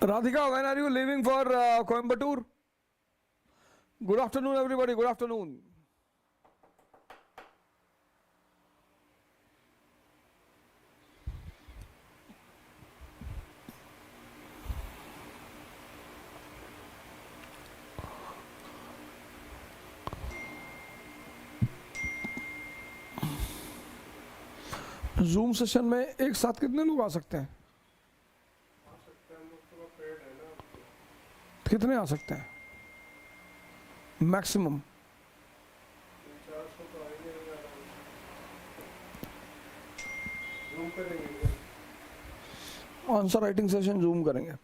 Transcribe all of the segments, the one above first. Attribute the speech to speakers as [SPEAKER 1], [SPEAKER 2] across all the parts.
[SPEAKER 1] Radhika, when are you leaving for Coimbatore? Good afternoon, everybody. Good afternoon. Zoom session में एक साथ कितने लोग आ सकते हैं? कितने आ सकते हैं maximum? Answer writing session zoom करेंगे.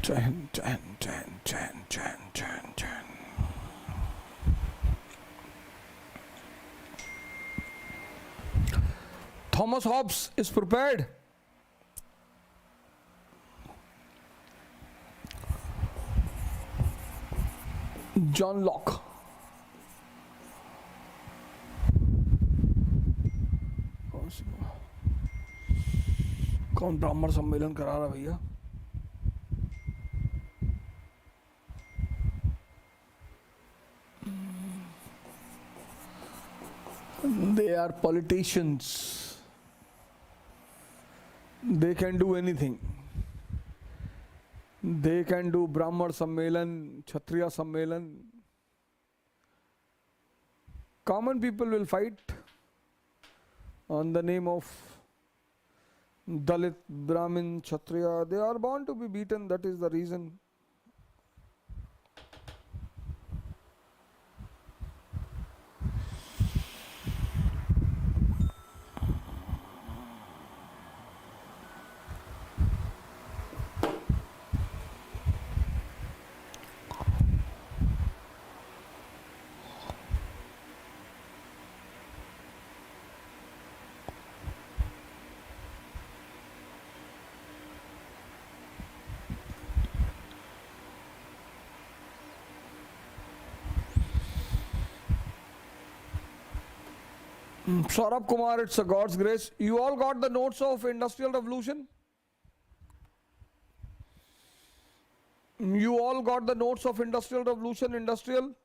[SPEAKER 1] चैन. Thomas Hobbes is prepared. John Locke. कौन ब्राह्मण सम्मेलन करा रहा भैया? They are politicians. They can do anything. They can do Brahman Sammelan, Kshatriya Sammelan. Common people will fight on the name of Dalit, Brahmin, Kshatriya. They are born to be beaten. That is the reason. Saurabh Kumar, it's a God's grace. You all got the notes of Industrial Revolution? You all got the notes of Industrial Revolution, Industrial?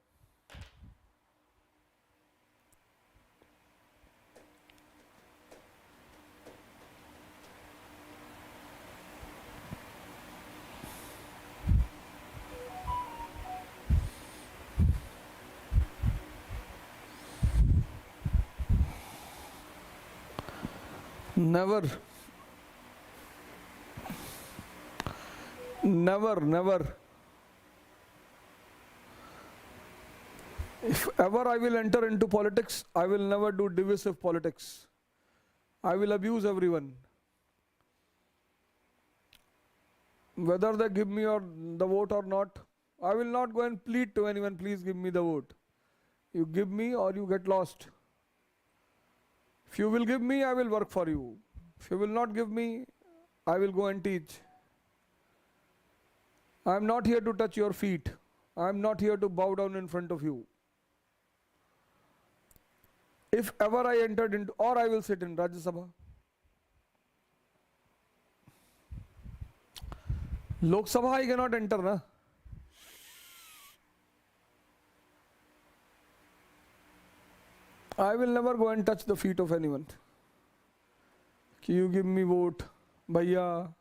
[SPEAKER 1] Never. If ever I will enter into politics, I will never do divisive politics. I will abuse everyone. Whether they give me the vote or not, I will not go and plead to anyone, please give me the vote. You give me or you get lost. If you will give me, I will work for you. If you will not give me, I will go and teach. I am not here to touch your feet. I am not here to bow down in front of you. If ever I entered into, or I will sit in Rajya Sabha. Lok Sabha I cannot enter, na? I will never go and touch the feet of anyone. Can you give me vote, bhaiya?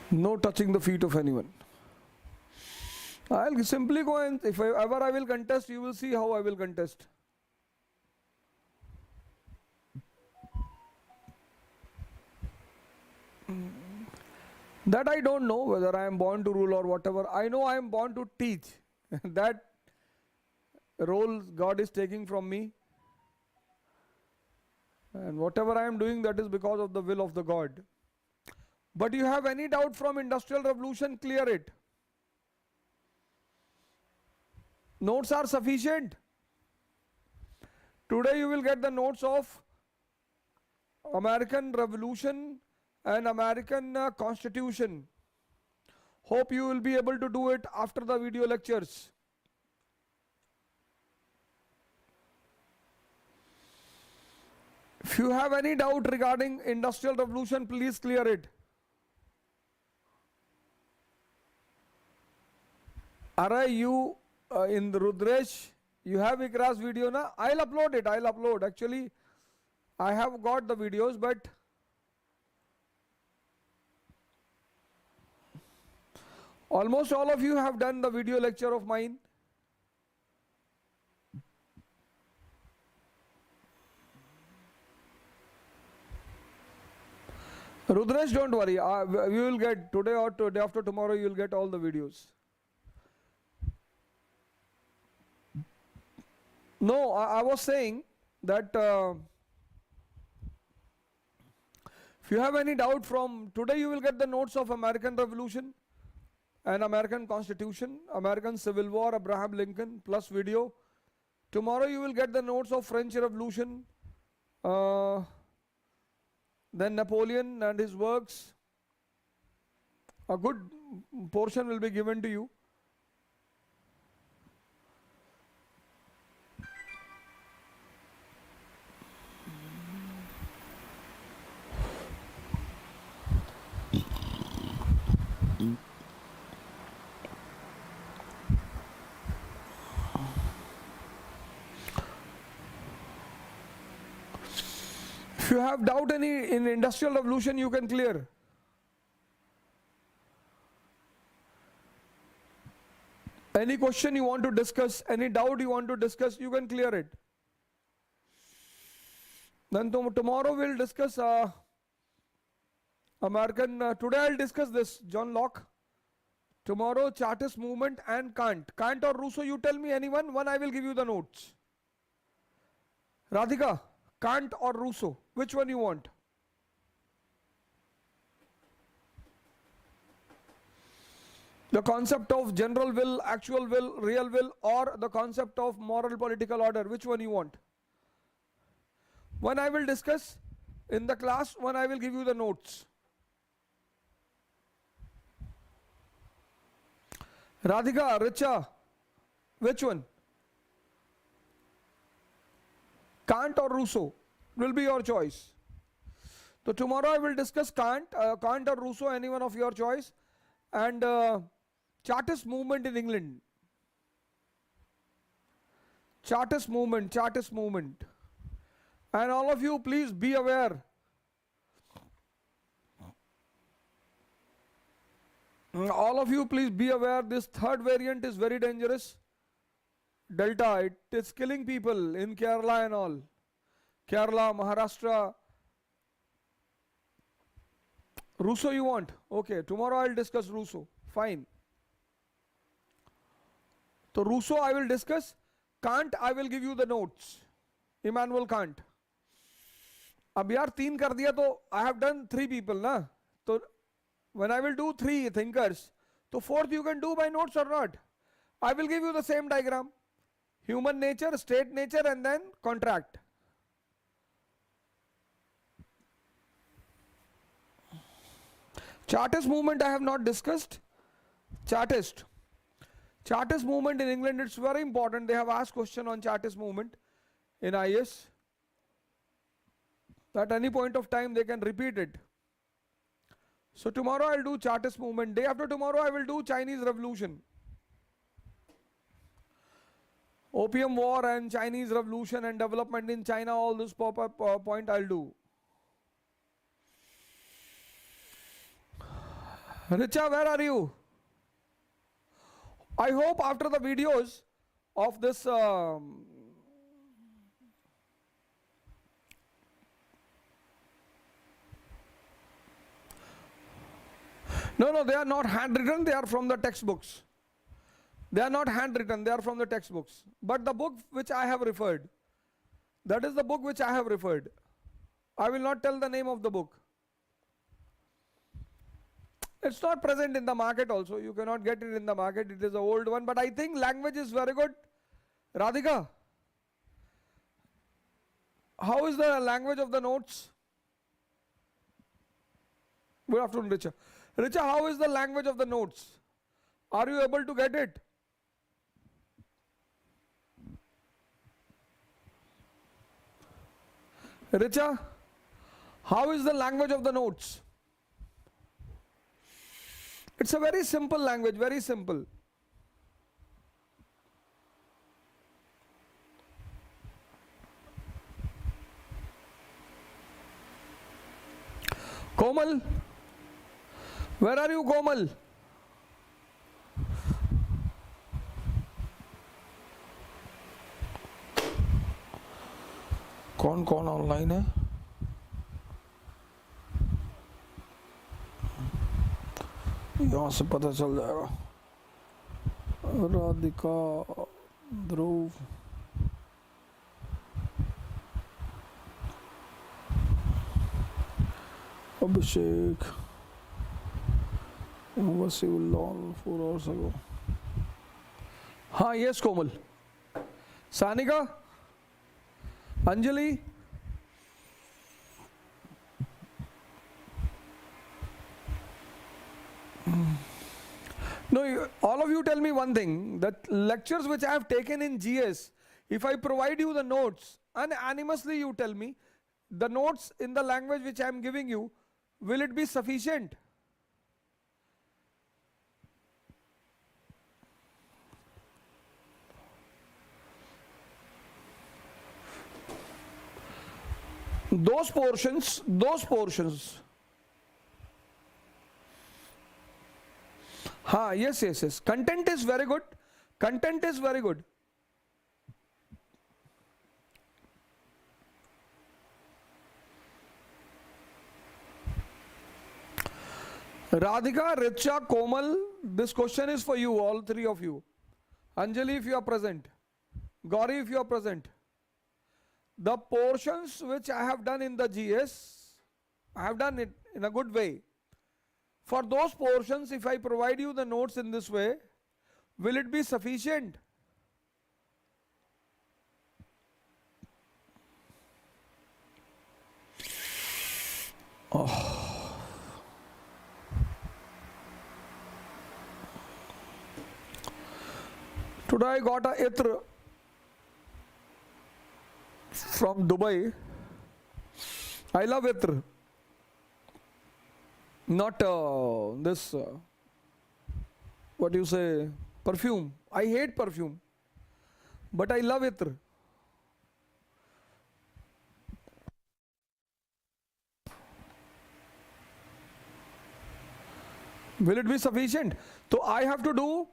[SPEAKER 1] No touching the feet of anyone. I'll simply go and, if ever I will contest, you will see how I will contest. That I don't know whether I am born to rule or whatever. I know I am born to teach. That role God is taking from me. And whatever I am doing, that is because of the will of the God. But you have any doubt from Industrial Revolution, clear it. Notes are sufficient. Today you will get the notes of American Revolution and American Constitution. Hope you will be able to do it after the video lectures. If you have any doubt regarding Industrial Revolution, please clear it. Are you in the Rudresh? You have Ikra's video na? I'll upload it. I'll upload. Actually, I have got the videos, but almost all of you have done the video lecture of mine. Rudresh, don't worry. We will get today or day after tomorrow. You will get all the videos. No, I was saying that if you have any doubt from today, you will get the notes of American Revolution and American Constitution, American Civil War, Abraham Lincoln plus video. Tomorrow you will get the notes of French Revolution, then Napoleon and his works. A good portion will be given to you. If you have doubt in Industrial Revolution, you can clear. Any question you want to discuss, any doubt you want to discuss, you can clear it. Then tomorrow we'll discuss American, today I'll discuss this, John Locke. Tomorrow Chartist movement and Kant. Kant or Rousseau, you tell me anyone, one I will give you the notes. Radhika, Kant or Rousseau, which one you want? The concept of general will, actual will, real will, or the concept of moral political order, which one you want? One I will discuss in the class, one I will give you the notes. Radhika, Richa, which one? Kant or Rousseau will be your choice. So tomorrow I will discuss Kant or Rousseau, any one of your choice, and Chartist movement in England. Chartist movement. And all of you please be aware. All of you please be aware, this third variant is very dangerous. Delta, it is killing people in Kerala and all. Kerala, Maharashtra. Rousseau you want? Okay, tomorrow I'll discuss Rousseau. Fine. So Rousseau I will discuss. Kant I will give you the notes. Immanuel Kant. अब यार 3 कर दिया तो I have done 3 people ना. तो when I will do 3 thinkers, तो 4th you can do by notes or not. I will give you the same diagram. Human nature, state nature, and then contract. Chartist movement I have not discussed. Chartist movement in England, it's very important. They have asked question on Chartist movement in IS. At any point of time they can repeat it. So tomorrow I'll do Chartist movement. Day after tomorrow I will do Chinese Revolution. Opium War and Chinese Revolution and development in China, all this pop-up point I'll do. Richa, where are you? I hope after the videos of this No, they are not handwritten, they are from the textbooks. They are not handwritten, they are from the textbooks. But the book which I have referred, that is the book which I have referred. I will not tell the name of the book. It's not present in the market also. You cannot get it in the market. It is an old one. But I think language is very good. Radhika, How is the language of the notes? Good afternoon, Richa. Richa, how is the language of the notes? Are you able to get it? Richa, how is the language of the notes? It's a very simple language, very simple. Komal, where are you, Komal? कौन कौन online है? यहाँ से पता चल जाएगा. राधिका, ध्रुव, अभिषेक, Wasiullah 4 hours ago. हाँ, yes Komal. Sanika, Anjali, no, all of you tell me one thing, that lectures which I have taken in GS, if I provide you the notes, unanimously you tell me, the notes in the language which I am giving you, will it be sufficient? Those portions. Ha, yes. Content is very good. Content is very good. Radhika, Richa, Komal, this question is for you, all three of you. Anjali, if you are present. Gauri, if you are present. The portions which I have done in the GS, I have done it in a good way. For those portions, if I provide you the notes in this way, will it be sufficient? Oh. Today I got a itr from Dubai. I love itr. Not this, what do you say, perfume. I hate perfume, but I love itr. Will it be sufficient? So I have to do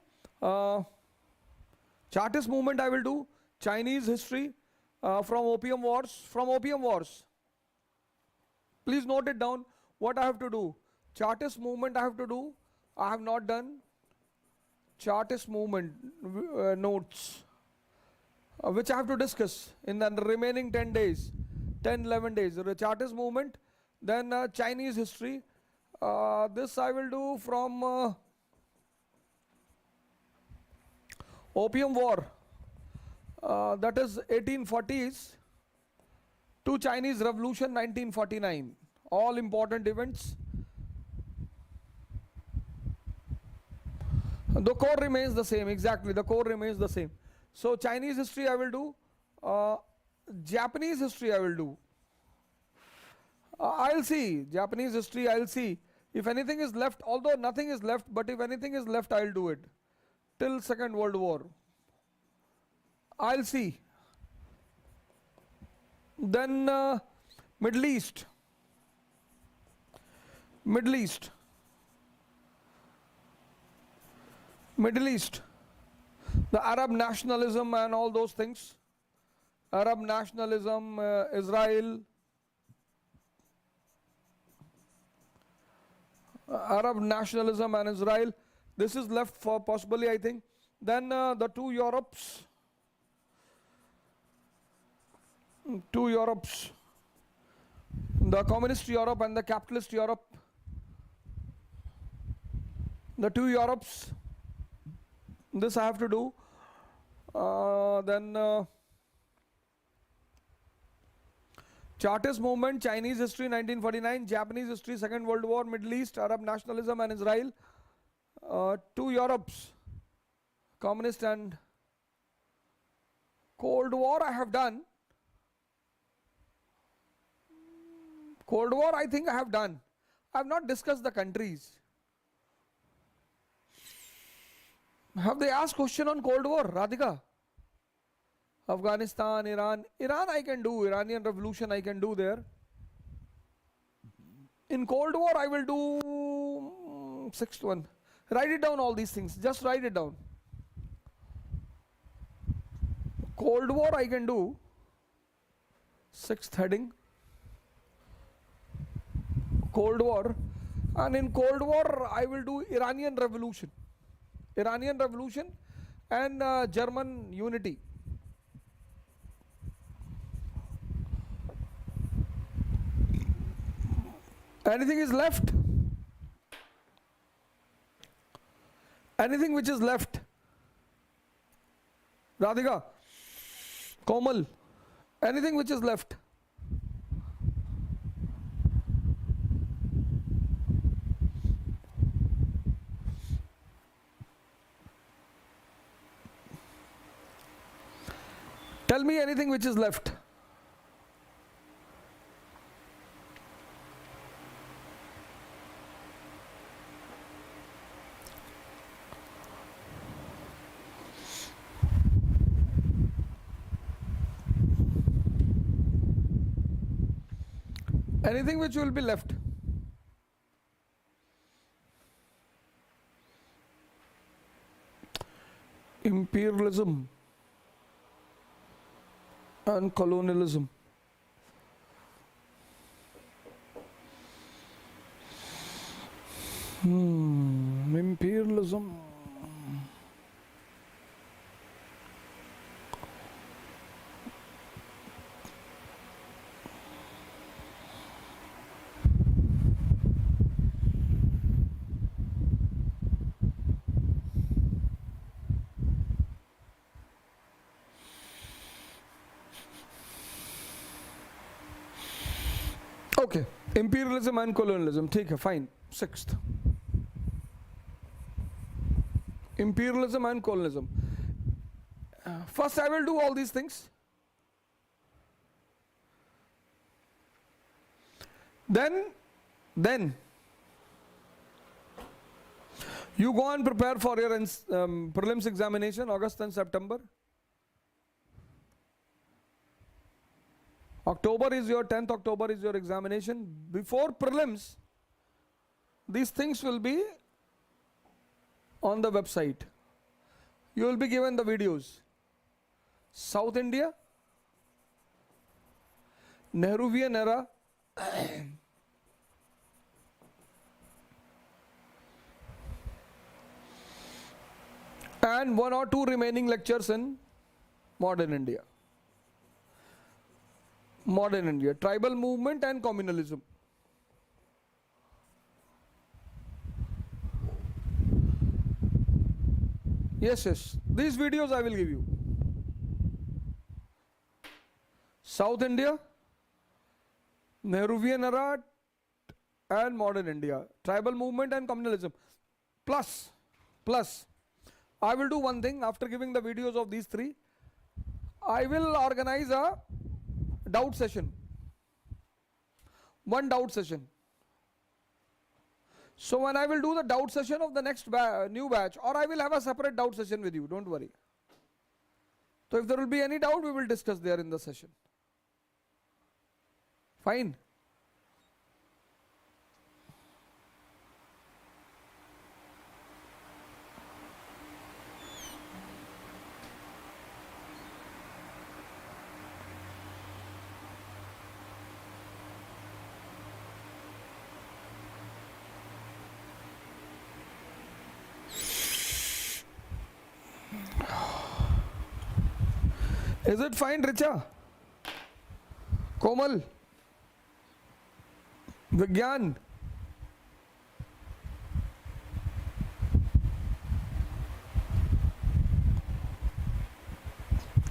[SPEAKER 1] Chartist movement. I will do Chinese history from Opium Wars. Please note it down. What I have to do? Chartist movement I have to do. I have not done Chartist movement notes, which I have to discuss in the remaining 10 days, 11 days. The Chartist movement, then Chinese history. This I will do from Opium War, that is 1840s, to Chinese Revolution 1949. All important events. The core remains the same, exactly, the core remains the same. So Chinese history I will do, Japanese history I will do. I'll see, Japanese history I'll see. If anything is left, although nothing is left, but if anything is left I'll do it. Till Second World War. I'll see. Then Middle East. The Arab nationalism and all those things. Arab nationalism, Israel. Arab nationalism and Israel. This is left for possibly, I think. Then the two Europes. The communist Europe and the capitalist Europe. The two Europes. This I have to do. Then Chartist movement, Chinese history 1949, Japanese history, Second World War, Middle East, Arab nationalism and Israel, two Europes, communist and Cold War I have done. Cold War I think I have done. I have not discussed the countries. Have they asked question on Cold War, Radhika? Afghanistan, Iran. Iran I can do, Iranian revolution I can do there. In Cold War I will do sixth one. Write it down, all these things. Just write it down. Cold War I can do. Sixth heading. Cold War. And in Cold War I will do Iranian revolution. Iranian revolution and German unity. Anything is left? Anything which is left? Radhika, Komal, anything which is left? Tell me anything which is left. Anything which will be left. Imperialism and colonialism. Imperialism. Okay, imperialism and colonialism. ठीक है, fine. Sixth. Imperialism and colonialism. First I will do all these things. Then you go and prepare for your prelims examination, August and September. October is your 10th October is your examination. Before prelims, these things will be on the website. You will be given the videos. South India, Nehruvian era, and one or two remaining lectures in modern India. Modern India, tribal movement and communalism. Yes, these videos I will give you. South India, Nehruvian era and modern India, tribal movement and communalism. Plus, I will do one thing after giving the videos of these three. I will organize a doubt session. One doubt session. So when I will do the doubt session of the next new batch, or I will have a separate doubt session with you, don't worry. So if there will be any doubt, we will discuss there in the session. Fine. Is it fine, Richa? Komal? Vigyan?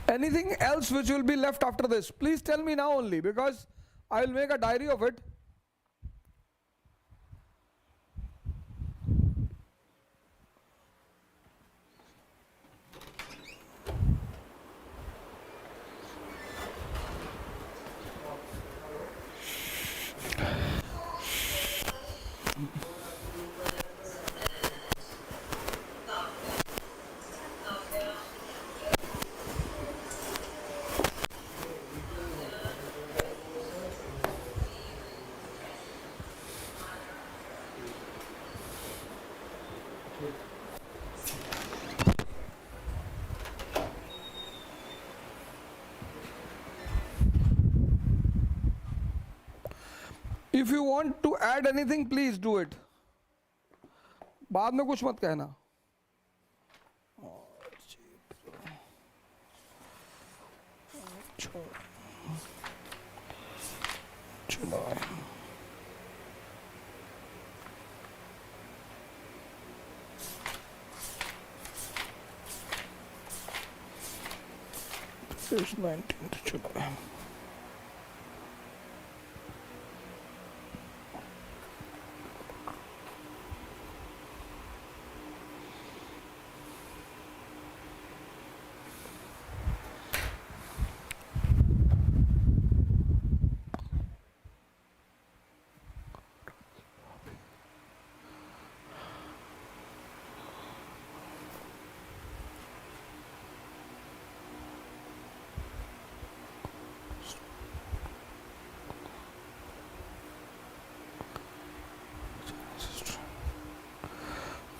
[SPEAKER 1] Anything else which will be left after this? Please tell me now only, because I will make a diary of it. If you want to add anything, please do it. बाद में कुछ मत कहना. It's 19th July.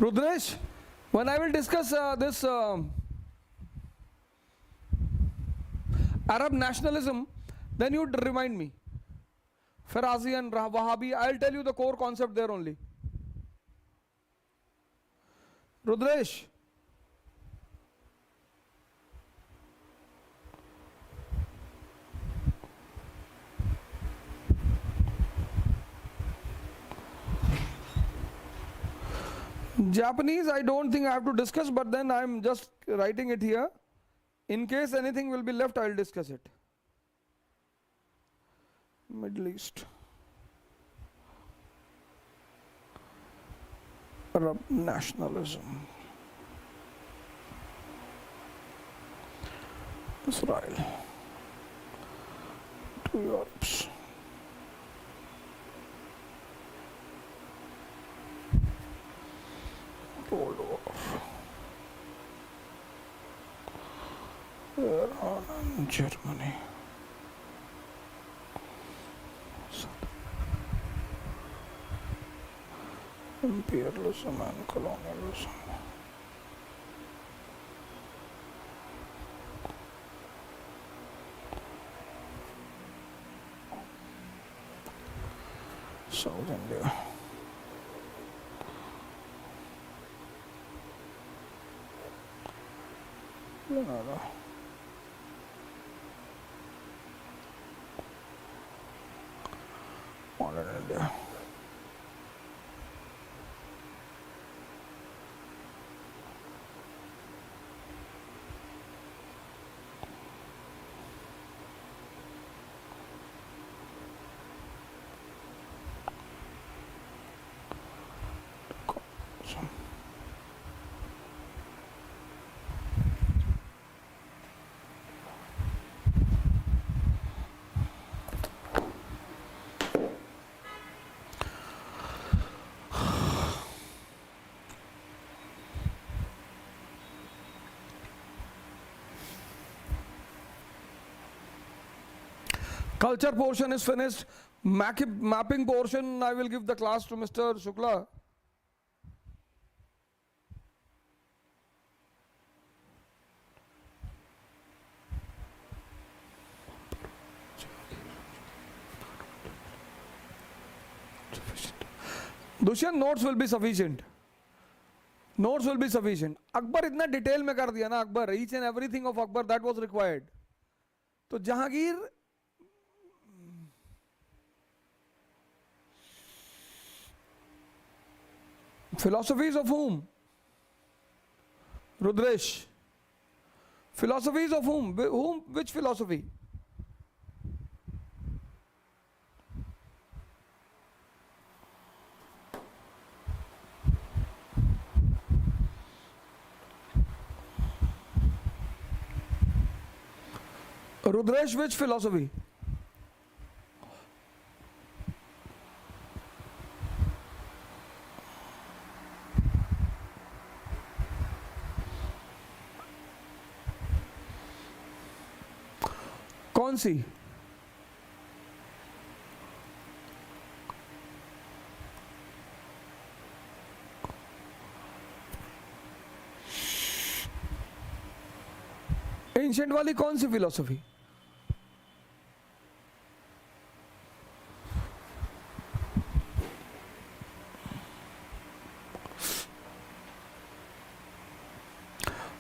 [SPEAKER 1] Rudresh, when I will discuss this Arab nationalism, then you remind me. Farazi and Wahhabi, I'll tell you the core concept there only. Rudresh. Japanese, I don't think I have to discuss, but then I'm just writing it here. In case anything will be left, I'll discuss it. Middle East. Arab nationalism. Israel. To Europe's. World War. Iran and Germany. Imperialism and colonialism. South India. Grenada. Modern India. Culture portion is finished. Mapping portion, I will give the class to Mr. Shukla. Dushyant, notes will be sufficient. Notes will be sufficient. Akbar इतना detail में कर दिया ना Akbar. Each and everything of Akbar that was required. तो Jahangir philosophies of whom? Rudresh. Philosophies of whom? Which philosophy? Rudresh, which philosophy? कौन सी? Ancient वाली कौन सी philosophy?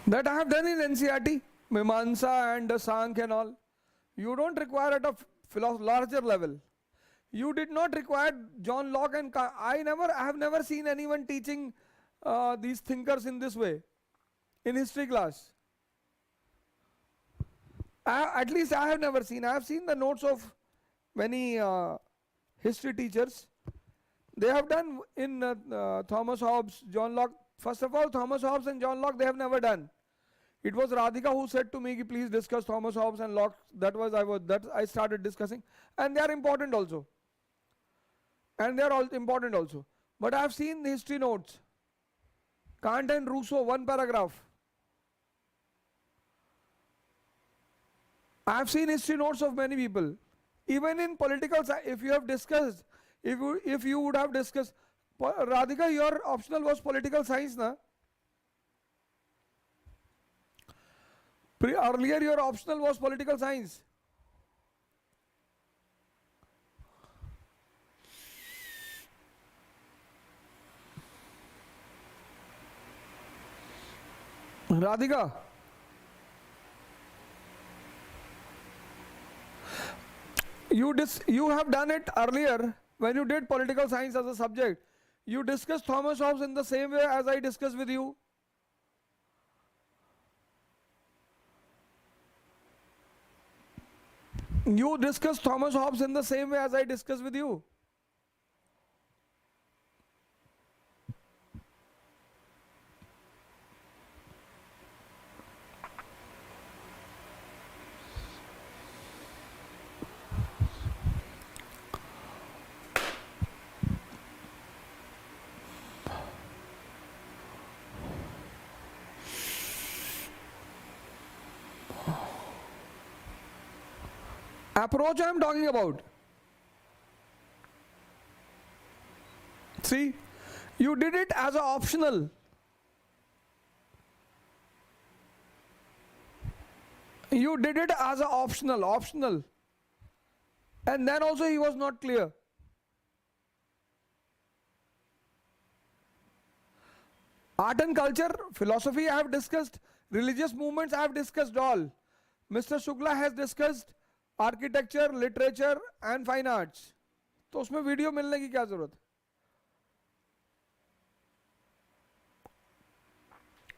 [SPEAKER 1] That I have done in NCERT, Mimamsa and Sankhya and all. You don't require at a larger level. You did not require John Locke and I have never seen anyone teaching these thinkers in this way in history class. At least I have never seen. I have seen the notes of many history teachers. They have done in Thomas Hobbes, John Locke. First of all, Thomas Hobbes and John Locke they have never done. It was Radhika who said to me, please discuss Thomas Hobbes and Locke. I started discussing, and they are important also. And they are all important also. But I have seen the history notes. Kant and Rousseau, one paragraph. I have seen history notes of many people. Even in political science, if you have discussed, if you would have discussed, Radhika, your optional was political science, na? Earlier your optional was political science. Radhika, you have done it earlier when you did political science as a subject. You discussed Thomas Hobbes in the same way as I discussed with you. You discussed Thomas Hobbes in the same way as I discussed with you. Approach I am talking about. See, you did it as an optional. You did it as an optional. And then also he was not clear. Art and culture, philosophy I have discussed, religious movements I have discussed all. Mr. Shukla has discussed architecture, literature and fine arts. तो उसमें video मिलने की क्या जरूरत?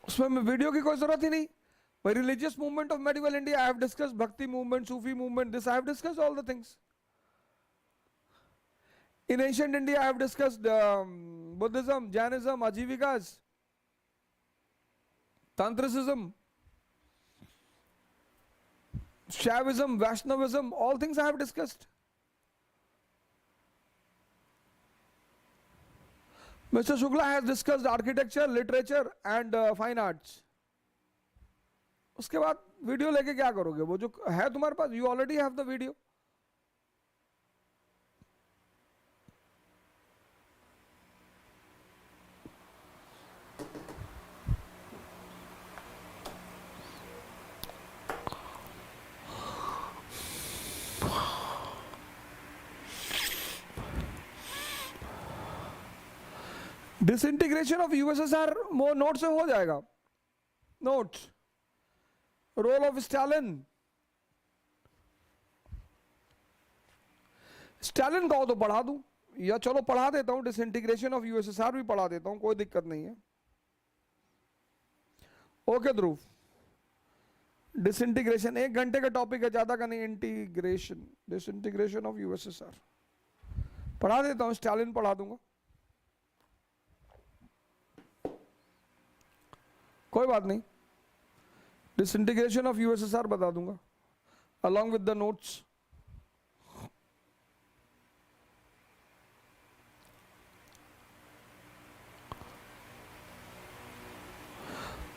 [SPEAKER 1] उसमें video की कोई जरूरत ही नहीं. By religious movement of medieval India, I have discussed Bhakti movement, Sufi movement. This I have discussed all the things. In ancient India, I have discussed Buddhism, Jainism, Ajivikas, Tantricism, Shaivism, Vaishnavism, all things I have discussed. Mr. Shukla has discussed architecture, literature and fine arts. उसके बाद video लेके क्या करोगे? वो जो है तुम्हारे पास, you already have the video. Disintegration of USSR वो नोट से हो जाएगा. Note role of Stalin. Stalin का हो तो पढ़ा दूं, या चलो पढ़ा देता हूं. डिसइंटीग्रेशन ऑफ यूएसएसआर भी पढ़ा देता हूं, कोई दिक्कत नहीं है. ओके ध्रुव, डिसइंटीग्रेशन 1 घंटे का टॉपिक है, ज्यादा का नहीं. इंटीग्रेशन, डिसइंटीग्रेशन ऑफ यूएसएसआर पढ़ा देता हूं. स्टालिन पढ़ा दूंगा, कोई बात नहीं. डिसइंटीग्रेशन ऑफ यूएसएसआर बता दूंगा. along with the notes.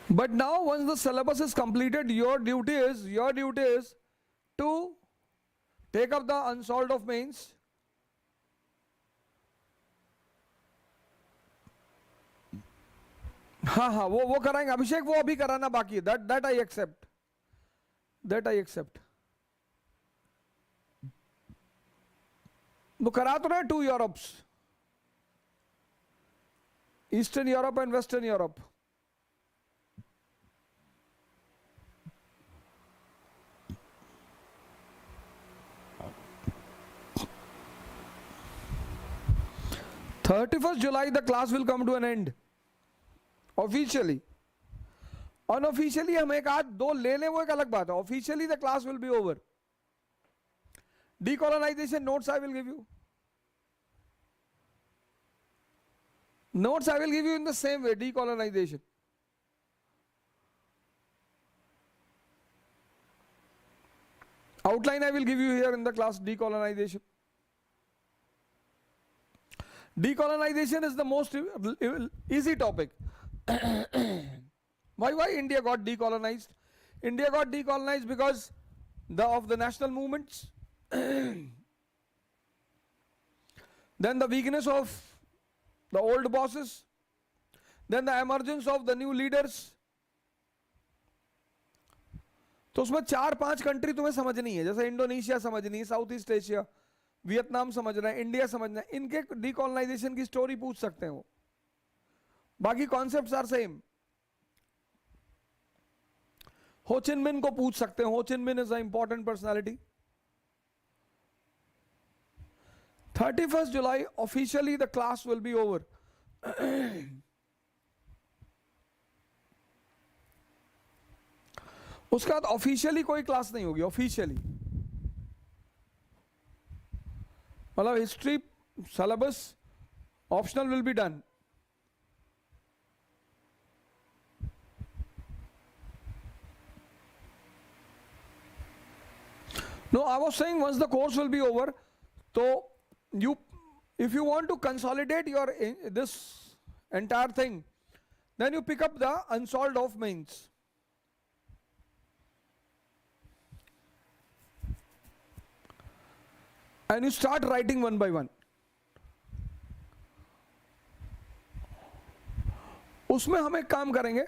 [SPEAKER 1] But now once the syllabus is completed, your duty is to take up the unsolved of mains, हाँ वो कराएंगे अभिषेक, वो अभी कराना बाकी है, that I accept. वो करा तो रहे 2 Europe's, eastern Europe and western Europe. July the class will come to an end officially. Unofficially हम एक आध दो ले लें वो एक अलग बात है. Officially the class will be over. Decolonization notes I will give you. Notes I will give you in the same way. Decolonization. Outline I will give you here in the class. Decolonization. Decolonization is the most easy topic. Why India got decolonized? India got decolonized because of the national movements, then the weakness of the old bosses, then the emergence of the new leaders. तो उसमें 4-5 country तुम्हें समझनी है, जैसे Indonesia समझनी है, south east Asia, Vietnam समझना है, इंडिया समझना है. इनके डीकोलोनाइजेशन की स्टोरी पूछ सकते हैं वो, बाकी कॉन्सेप्ट्स आर सेम. हो चिन मिन को पूछ सकते हैं. हो चिन मिन is a important personality. 31st July officially the class will be over. उसके बाद ऑफिशियली कोई क्लास नहीं होगी. ऑफिशियली मतलब history syllabus optional will be done. No, I was saying once the course will be over, so if you want to consolidate your this entire thing, then you pick up the unsolved of mains. And you start writing one by one. उसमें हम एक काम करेंगे.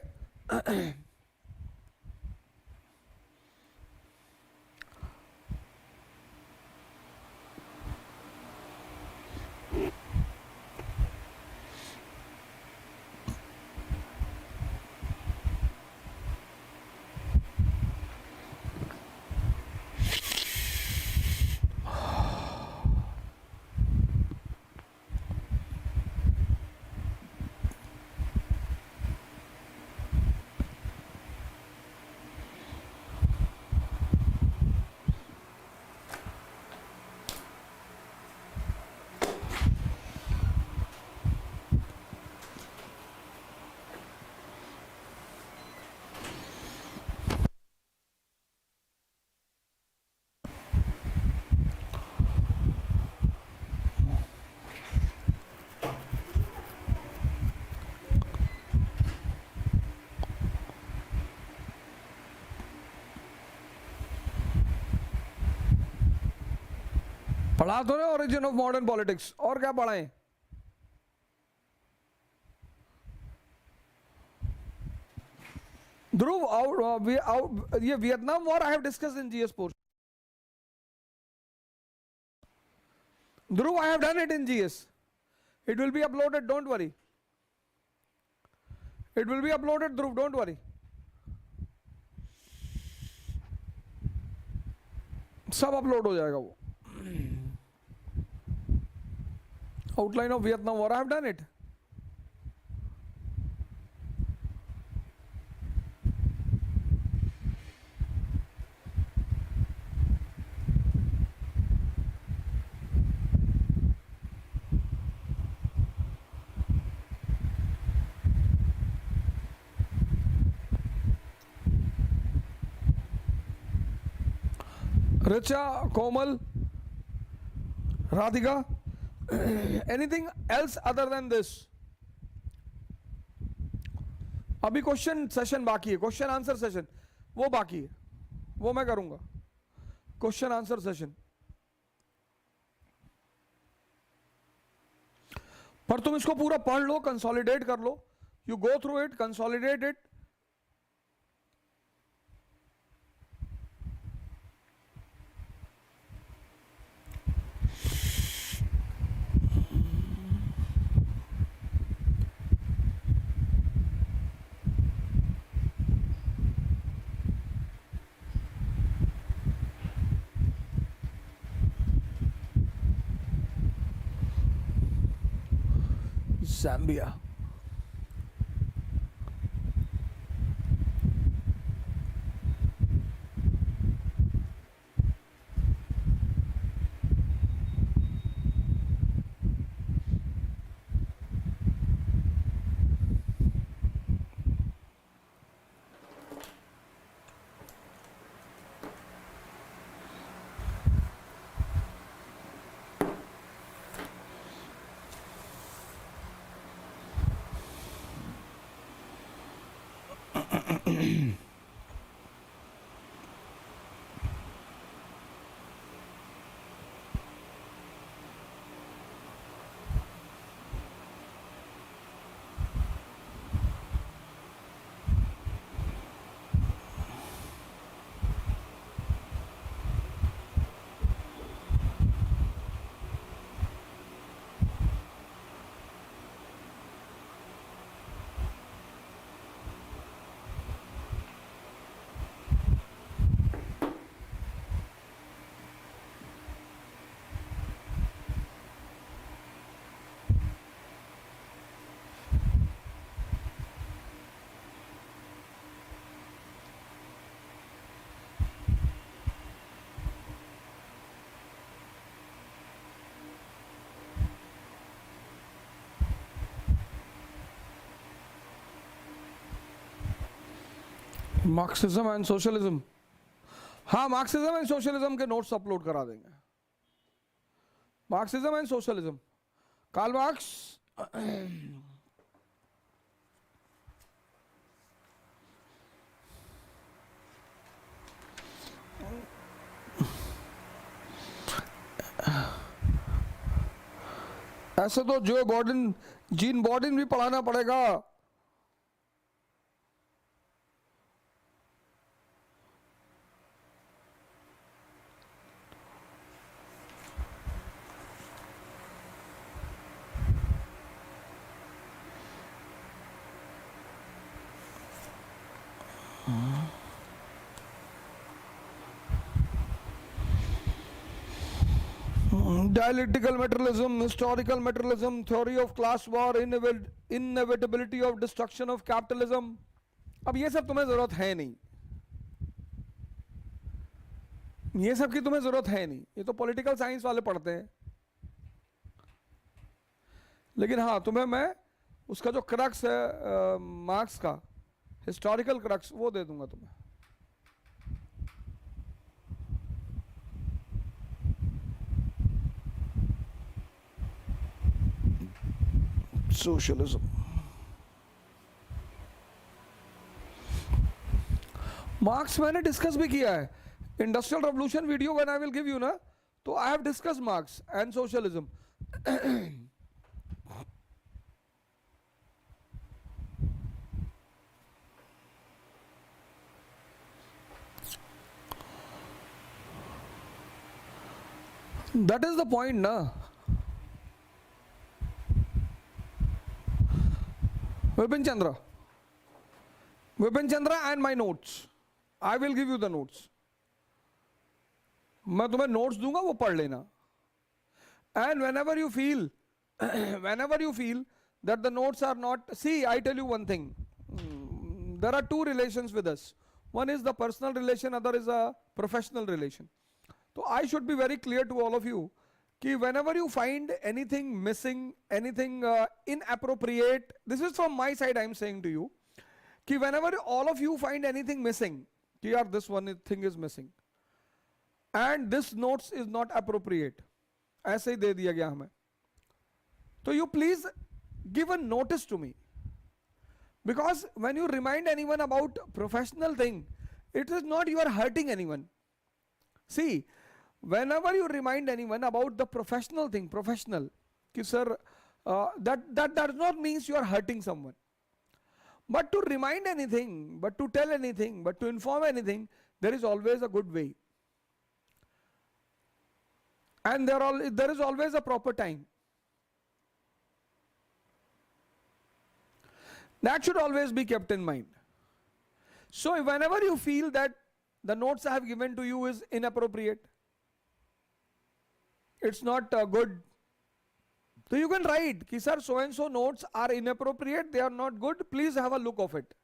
[SPEAKER 1] पढ़ा तो रहे origin of modern politics, और क्या पढ़ाएं? ध्रुव ये Vietnam war I have discussed in GS portion. Dhruv I have done it in GS. It will be uploaded, don't worry. It will be uploaded Dhruv, don't worry. सब upload हो जाएगा वो. Outline of Vietnam War, I have done it. Richa, Komal, Radhika, anything else other than this? अभी question session बाकी है, question answer session वो बाकी है, वो मैं करूंगा, क्वेश्चन आंसर सेशन। पर तुम इसको पूरा पढ़ लो, कंसोलिडेट कर लो, you go through it, consolidate it. Zambia. Marxism and socialism, हाँ मार्क्सिज्म एंड सोशलिज्म के नोट्स अपलोड करा देंगे। Marxism and socialism, Karl Marx, ऐसे तो जो बॉर्डन, जीन बॉर्डन भी पढ़ाना पड़ेगा। Dialectical materialism, historical materialism, theory of class war, inevitability of destruction of capitalism। अब ये सब तुम्हें जरूरत है नहीं, ये सब की तुम्हें जरूरत है नहीं, ये तो पॉलिटिकल साइंस वाले पढ़ते हैं। लेकिन हाँ तुम्हें मैं उसका जो क्रक्स है मार्क्स का, हिस्टोरिकल क्रक्स, वो दे दूंगा तुम्हें। सोशलिज्म, मार्क्स मैंने डिस्कस भी किया है, industrial revolution video when I will give you ना, तो I have discuss marks and socialism. That is the point ना। Vipin Chandra and my notes, I will give you the notes, मैं तुम्हें notes दूंगा, वो पढ़ लेना। And whenever you feel that the notes are not, see I tell you one thing, there are two relations with us, one is the personal relation, other is a professional relation। So I should be very clear to all of you कि whenever you find anything missing, anything inappropriate, this is from my side I am saying to you, कि whenever all of you find anything missing, कि यार this one thing is missing, and this notes is not appropriate, ऐसे ही दे दिया गया हमें, तो you please give a notice to me, because when you remind anyone about professional thing, it is not you are hurting anyone. See, whenever you remind anyone about the professional thing, professional, ki sir, that does not means you are hurting someone. But to remind anything, but to tell anything, but to inform anything, there is always a good way, and there is always a proper time. That should always be kept in mind. So whenever you feel that the notes I have given to you is inappropriate, it's not good, so you can write ki sir, so and so notes are inappropriate, they are not good, please have a look of it.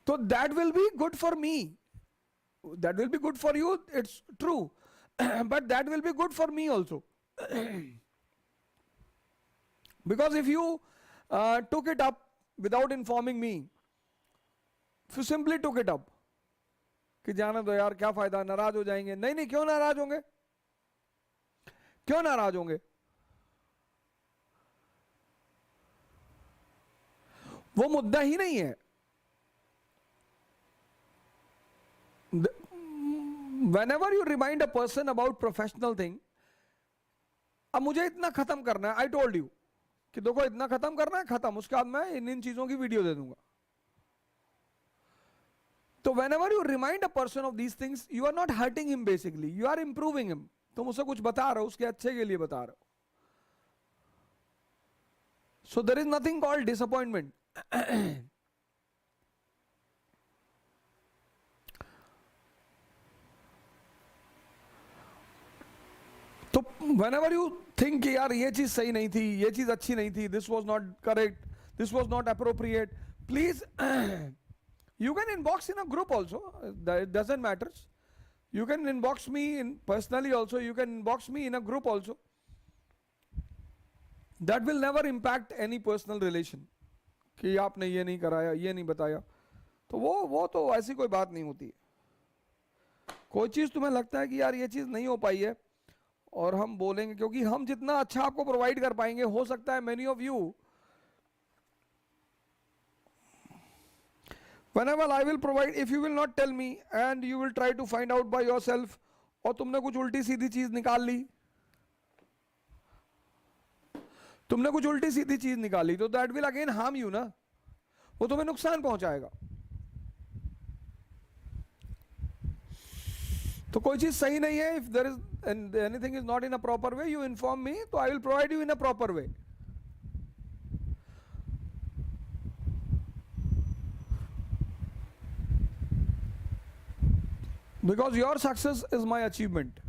[SPEAKER 1] So that will be good for me, that will be good for you, it's true, but that will be good for me also. Because if you took it up without informing me, if you simply took it up कि जाने दो यार क्या फायदा, नाराज हो जाएंगे, नहीं नहीं, क्यों नाराज होंगे, क्यों नाराज होंगे, वो मुद्दा ही नहीं है. Whenever you remind a person about professional thing, अब मुझे इतना खत्म करना है, आई टोल्ड यू कि देखो इतना खत्म करना है, खत्म, उसके बाद मैं इन चीजों की वीडियो दे दूंगा. तो whenever you remind a person of these things, you are not hurting him basically, you are improving him. तुम उसे कुछ बता रहे हो, उसके अच्छे के लिए बता रहे हो. So there is nothing called disappointment. तो whenever you think कि यार ये चीज सही नहीं थी, ये चीज अच्छी नहीं थी, this was not correct, this was not appropriate, please you can inbox in a group also, it doesn't matter. You can inbox me in personally also, you can inbox me in a group also. That will never impact any personal relation कि आपने ये नहीं कराया, ये नहीं बताया, तो वो तो ऐसी कोई बात नहीं होती. कोई चीज तुम्हें लगता है कि यार ये चीज नहीं हो पाई है और हम बोलेंगे, क्योंकि हम जितना अच्छा आपको प्रोवाइड कर पाएंगे, हो सकता है many of you, whenever I will provide, if you will not tell me and you will try to find out by yourself, और तुमने कुछ उल्टी सीधी चीज निकाल ली, तुमने कुछ उल्टी सीधी चीज निकाली, तो that will again harm you ना, वो तुम्हें नुकसान पहुंचाएगा. तो कोई चीज सही नहीं है, if there is anything is not in a proper way, you inform me, so I will provide you in a proper way. Because your success is my achievement.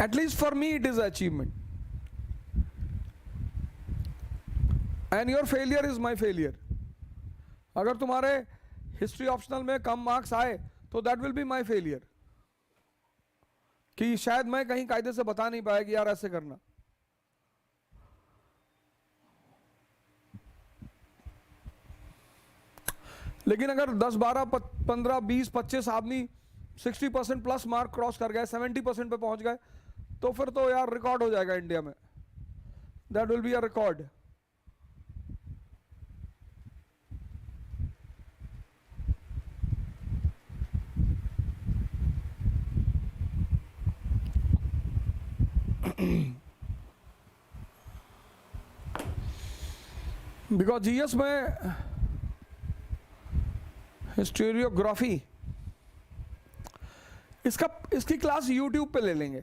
[SPEAKER 1] At least for me it is an achievement. And your failure is my failure. अगर तुम्हारे history optional में कम marks आए तो that will be my failure, कि शायद मैं कहीं कायदे से बता नहीं पाया कि यार ऐसे करना. लेकिन अगर 10, 12, 15, 20, 25 आदमी 60% प्लस मार्क क्रॉस कर गए, 70% पे पहुंच गए, तो फिर तो यार रिकॉर्ड हो जाएगा इंडिया में. That will be a record. Because GS में हिस्टोरियोग्राफी, इसकी क्लास यूट्यूब पे ले लेंगे.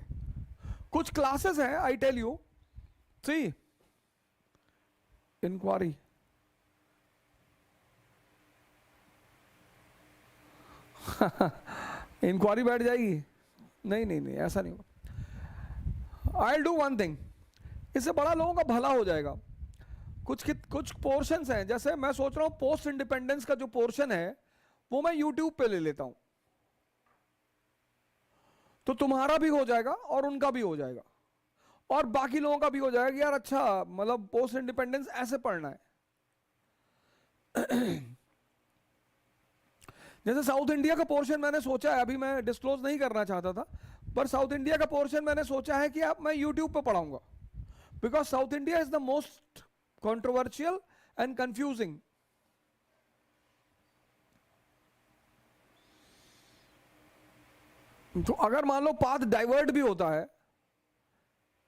[SPEAKER 1] कुछ क्लासेस हैं, I tell you, see inquiry, inquiry बैठ जाएगी, नहीं नहीं नहीं, ऐसा नहीं होगा. I will do one thing, इससे बड़ा लोगों का भला हो जाएगा. कुछ पोर्शंस हैं, जैसे मैं सोच रहा हूं पोस्ट इंडिपेंडेंस का जो पोर्शन है वो मैं यूट्यूब पे ले लेता हूं, तो तुम्हारा भी हो जाएगा और उनका भी हो जाएगा और बाकी लोगों का भी हो जाएगा कि यार अच्छा, मतलब पोस्ट इंडिपेंडेंस ऐसे पढ़ना है. जैसे साउथ इंडिया का पोर्शन मैंने सोचा है, अभी मैं डिस्क्लोज नहीं करना चाहता था, पर साउथ इंडिया का पोर्शन मैंने सोचा है कि अब मैं यूट्यूब पे पढ़ाऊंगा, because south India is the most controversial and confusing. तो अगर मान लो पाथ डाइवर्ट भी होता है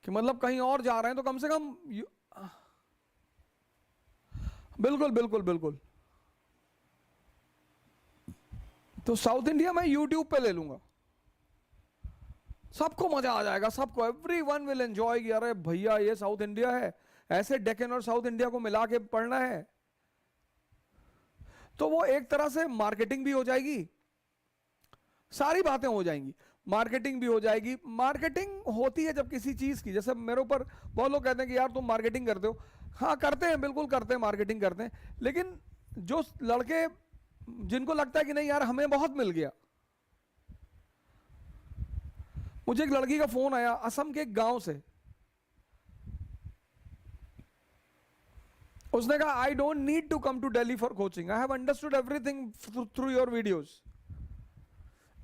[SPEAKER 1] कि मतलब कहीं और जा रहे हैं, तो कम से कम बिल्कुल बिल्कुल बिल्कुल. तो साउथ इंडिया मैं यूट्यूब पे ले लूंगा, सबको मजा आ जाएगा, सबको, एवरीवन विल एंजॉय कि अरे भैया ये साउथ इंडिया है, ऐसे डेक्कन और साउथ इंडिया को मिला के पढ़ना है. तो वो एक तरह से मार्केटिंग भी हो जाएगी, सारी बातें हो जाएंगी, मार्केटिंग भी हो जाएगी. मार्केटिंग होती है जब किसी चीज की, जैसे मेरे ऊपर बहुत लोग कहते हैं कि यार तुम मार्केटिंग करते हो. हाँ करते हैं, बिल्कुल करते हैं, मार्केटिंग करते हैं. लेकिन जो लड़के जिनको लगता है कि नहीं यार हमें बहुत मिल गया. मुझे एक लड़की का फोन आया असम के एक गांव से, उसने कहा I don't need to come to Delhi for coaching, I have understood everything through your videos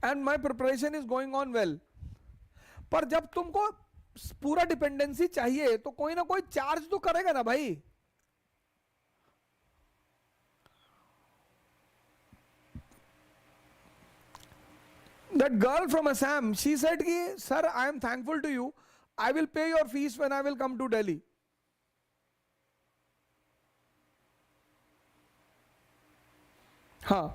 [SPEAKER 1] and my preparation is going on well. पर जब तुमको पूरा डिपेंडेंसी चाहिए तो कोई ना कोई चार्ज तो करेगा ना भाई. That girl from Assam, she said ki, sir, I am thankful to you. I will pay your fees when I will come to Delhi. हाँ,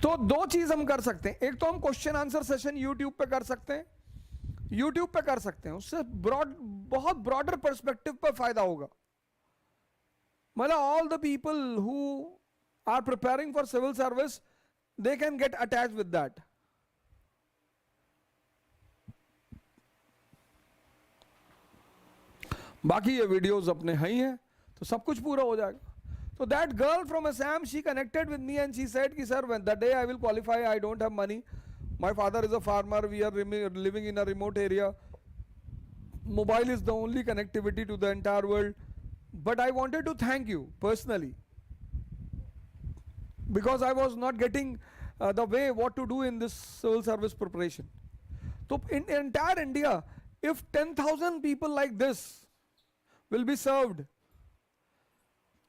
[SPEAKER 1] तो दो चीज हम कर सकते हैं. एक तो हम क्वेश्चन आंसर सेशन यूट्यूब पे कर सकते हैं, यूट्यूब पे कर सकते हैं, उससे बहुत ब्रॉडर पर्सपेक्टिव पर फायदा होगा. मतलब all the people who are preparing for civil service, they can get attached with that. बाकी ये वीडियोस अपने हैं ही हैं, तो सब कुछ पूरा हो जाएगा. So that girl from Assam, she connected with me and she said कि sir, when the day I will qualify, I don't have money. My father is a farmer. We are living in a remote area. Mobile is the only connectivity to the entire world. But I wanted to thank you personally, because I was not getting the way what to do in this civil service preparation. So in entire India, if 10,000 people like this will be served,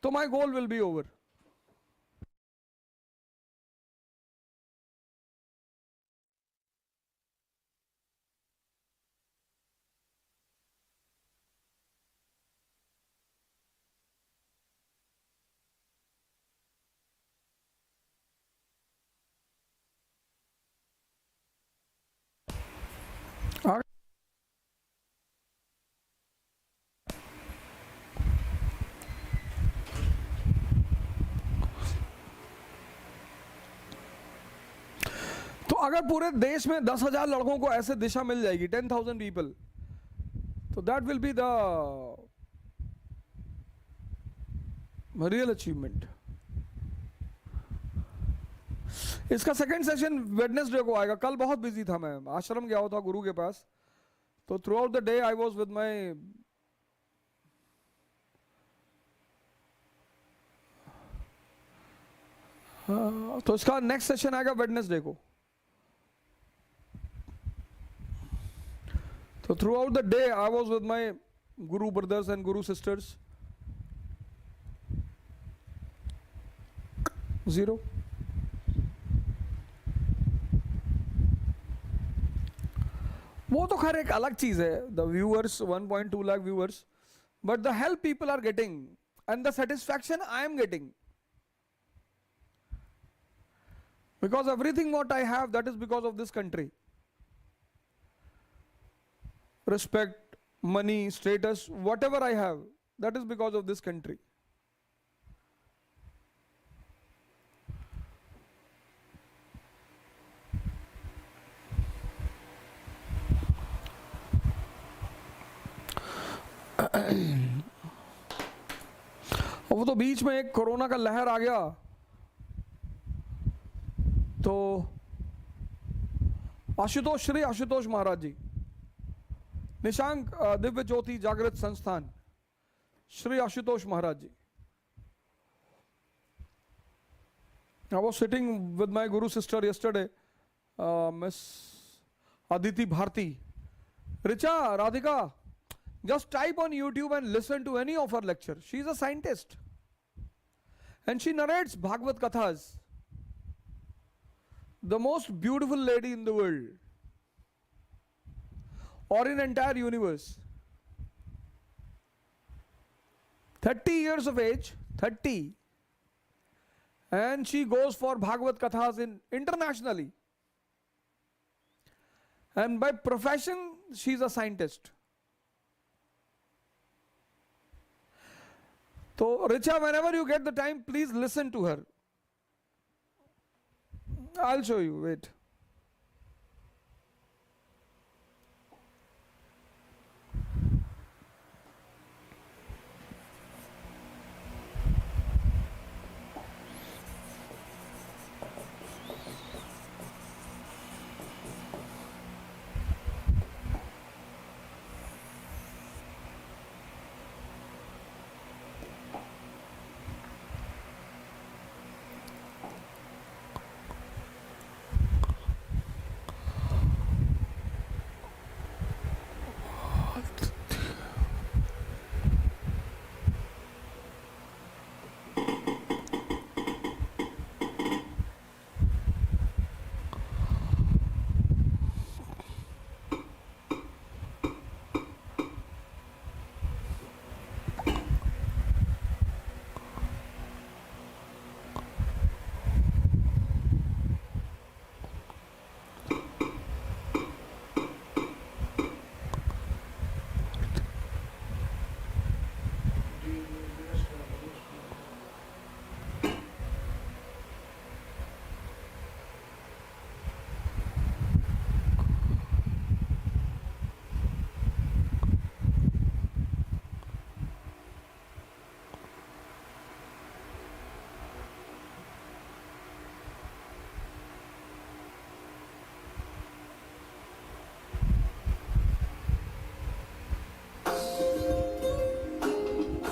[SPEAKER 1] so my goal will be over. तो अगर पूरे देश में 10,000 लड़कों को ऐसे दिशा मिल जाएगी, 10,000 people, तो that will be the real achievement. इसका सेकंड सेशन वेडनेसडे को आएगा. कल बहुत बिजी था, मैं आश्रम गया हुआ था गुरु के पास, तो through out the day I was with my तो इसका नेक्स्ट सेशन आएगा वेडनेसडे को. So throughout the day I was with my Guru brothers and Guru sisters. Zero. वो तो खैर एक अलग चीज है, the viewers 1.2 lakh viewers, but the help people are getting and the satisfaction I am getting, because everything what I have, that is because of this country. Respect, money, status, whatever I have, that is because of this country. वो तो बीच में एक corona का लहर आ गया, तो श्री आशुतोष महाराज जी, निशांक दिव्य ज्योति जागृत संस्थान, श्री आशुतोष महाराज जी, I was sitting with my Guru sister yesterday, Miss Aditi Bharti. Richa, Radhika, just type on YouTube and listen to any of her lectures. She is a scientist. And she narrates Bhagavad Kathas. The most beautiful lady in the world. Or in entire universe. 30 years of age, 30. And she goes for Bhagavad Kathas internationally. And by profession, she is a scientist. So, Richa, whenever you get the time, please listen to her. I'll show you, wait.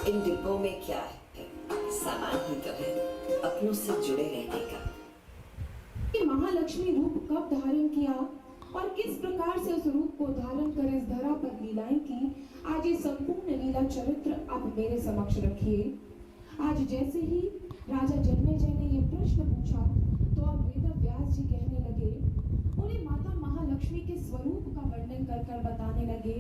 [SPEAKER 2] इन डिब्बों में क्या है? सामान ही तो है, अपनों से जुड़े रहने का।
[SPEAKER 3] कि महालक्ष्मी रूप कब धारण किया और किस प्रकार से उस रूप को धारण कर इस धरा पर लीलाएं की, आज ये संपूर्ण लीला चरित्र आप मेरे समक्ष रखिए। आज जैसे ही राजा जन्मेजय ने ये प्रश्न पूछा, तो अब वेद व्यास जी कहने लगे, उन्हें माता महालक्ष्मी के स्वरूप का वर्णन कर कर बताने लगे।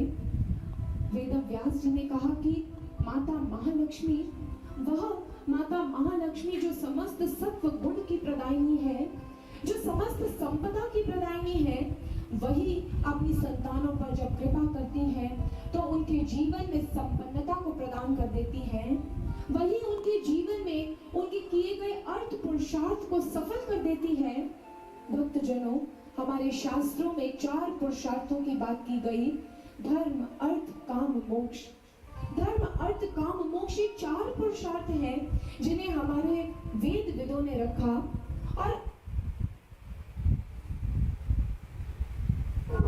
[SPEAKER 3] वेद व्यास जी ने कहा कि माता महालक्ष्मी, वह माता महालक्ष्मी जो समस्त सत्व गुण की प्रदायिनी है, जो समस्त संपदा की प्रदायिनी है, वही अपनी संतानों पर जब कृपा करती हैं तो उनके जीवन में संपन्नता को प्रदान कर देती हैं। वही उनके जीवन में उनके किए गए अर्थ पुरुषार्थ को सफल कर देती है। भक्तजनों, हमारे शास्त्रों में 4 पुरुषार्थों की बात की गई, धर्म, अर्थ, काम, मोक्ष। धर्म, अर्थ, काम, मोक्ष, ये 4 पुरुषार्थ हैं जिन्हें हमारे वेद विदों ने रखा, और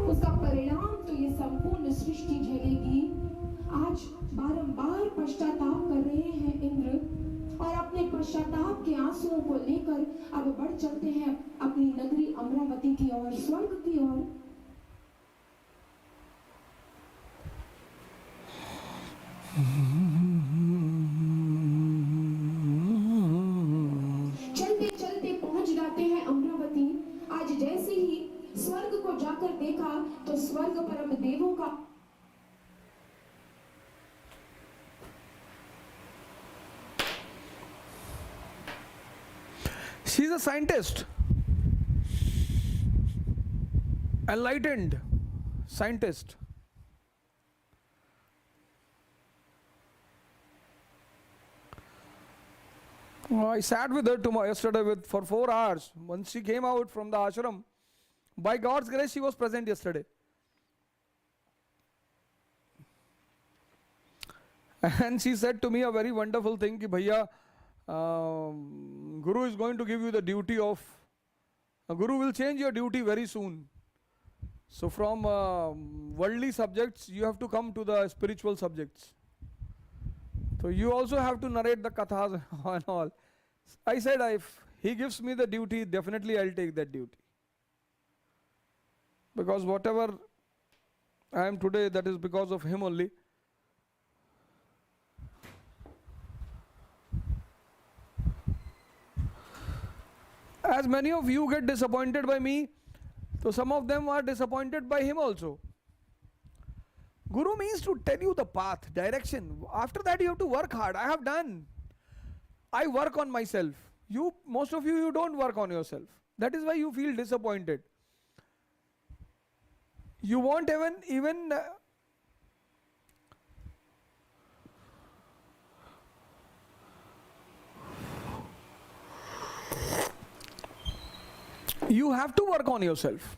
[SPEAKER 3] उसका परिणाम तो ये संपूर्ण सृष्टि झेलेगी। आज बारंबार पश्चाताप कर रहे हैं इंद्र, और अपने पश्चाताप के आंसुओं को लेकर अब बढ़ चलते हैं अपनी नगरी अमरावती की ओर, स्वर्ग की ओर। चलते चलते पहुंच जाते हैं अमरावती। आज जैसे ही स्वर्ग को जाकर देखा तो स्वर्ग परम देवों का
[SPEAKER 1] She is a scientist, enlightened scientist. I sat with her yesterday for 4 hours. Once she came out from the ashram, by God's grace, she was present yesterday. And she said to me a very wonderful thing, ki bhaiya, Guru is going to give you the duty of, Guru will change your duty very soon. So from worldly subjects, you have to come to the spiritual subjects. So you also have to narrate the kathas and all. I said, if he gives me the duty, definitely I'll take that duty. Because whatever I am today, that is because of him only. As many of you get disappointed by me, so some of them are disappointed by him also. Guru means to tell you the path, direction. After that you have to work hard. I have done. I work on myself. You, most of you don't work on yourself. That is why you feel disappointed. You won't even you have to work on yourself.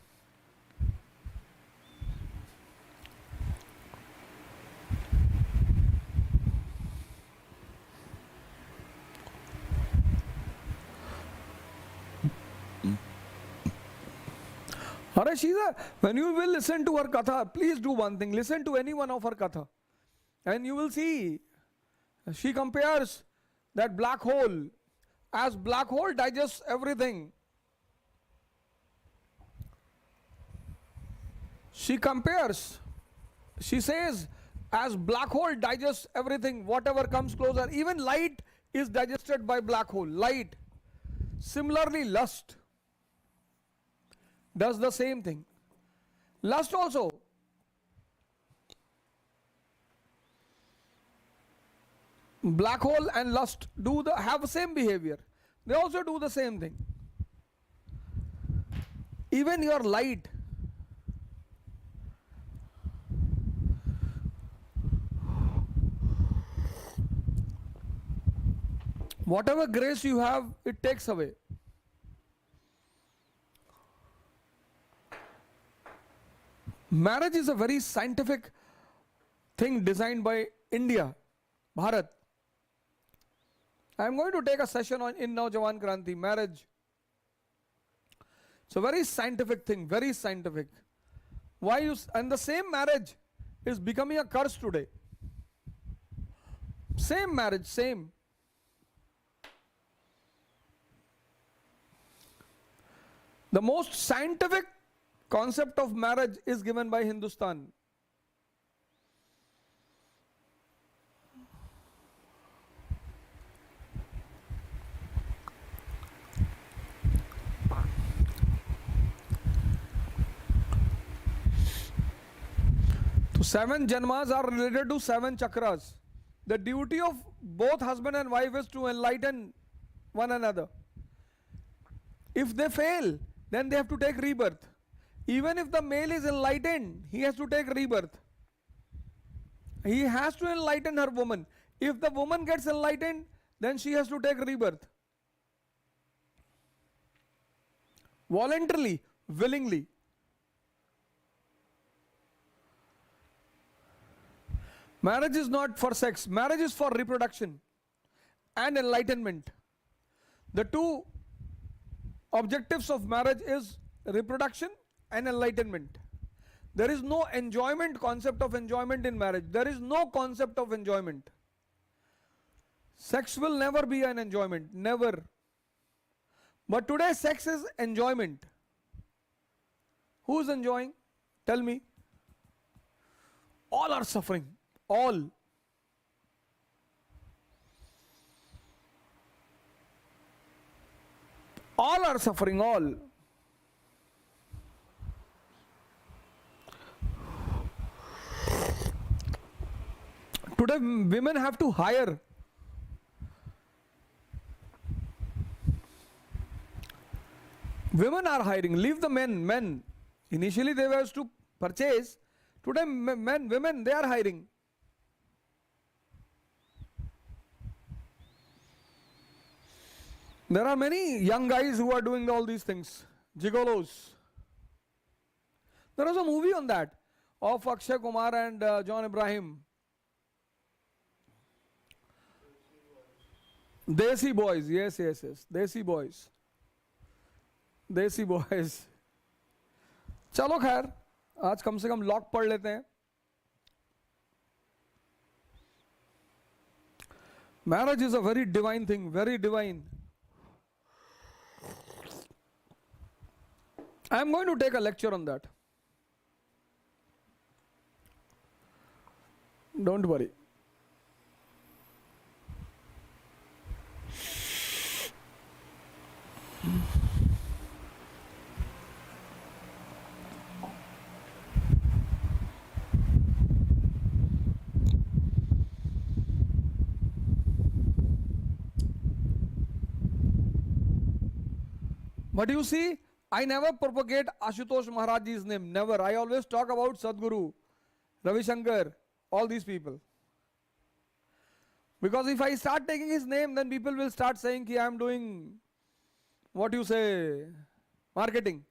[SPEAKER 1] Alright, Shiza, when you will listen to her katha, please do one thing. Listen to any one of her katha. And you will see, she compares that black hole. As black hole digests everything. She compares. She says, as black hole digests everything, whatever comes closer, even light is digested by black hole. Light. Similarly, lust does the same thing. Lust also. Black hole and lust have the same behavior. They also do the same thing. Even your light. Whatever grace you have, it takes away. Marriage is a very scientific thing designed by India, Bharat. I am going to take a session on in Naujawan Kranti, marriage. It's a very scientific thing, very scientific. And the same marriage is becoming a curse today. Same marriage, same. The most scientific concept of marriage is given by Hindustan. So 7 janmas are related to 7 chakras. The duty of both husband and wife is to enlighten one another. If they fail, then they have to take rebirth. Even if the male is enlightened, he has to take rebirth. He has to enlighten her woman. If the woman gets enlightened, then she has to take rebirth. Voluntarily, willingly. Marriage is not for sex. Marriage is for reproduction and enlightenment. The two objectives of marriage is reproduction and enlightenment. There is no concept of enjoyment in marriage. There is no concept of enjoyment. Sex will never be an enjoyment, never. But today sex is enjoyment. Who is enjoying? Tell me. All are suffering. All. All are suffering, all. Today women have to hire. Women are hiring. Leave the men. Men. Initially they were to purchase. Today women, they are hiring. There are many young guys who are doing all these things. Gigolos. There was a movie on that of Akshay Kumar and John Ibrahim. Desi Boys. Yes. Desi Boys. Desi Boys. चलो खैर आज कम से कम lock पढ़ लेते हैं. Marriage is a very divine thing, very divine. I am going to take a lecture on that. Don't worry. But you see, I never propagate Ashutosh Maharajji's name, never. I always talk about Sadhguru, Ravi Shankar, all these people. Because if I start taking his name, then people will start saying that I am doing, what you say, marketing.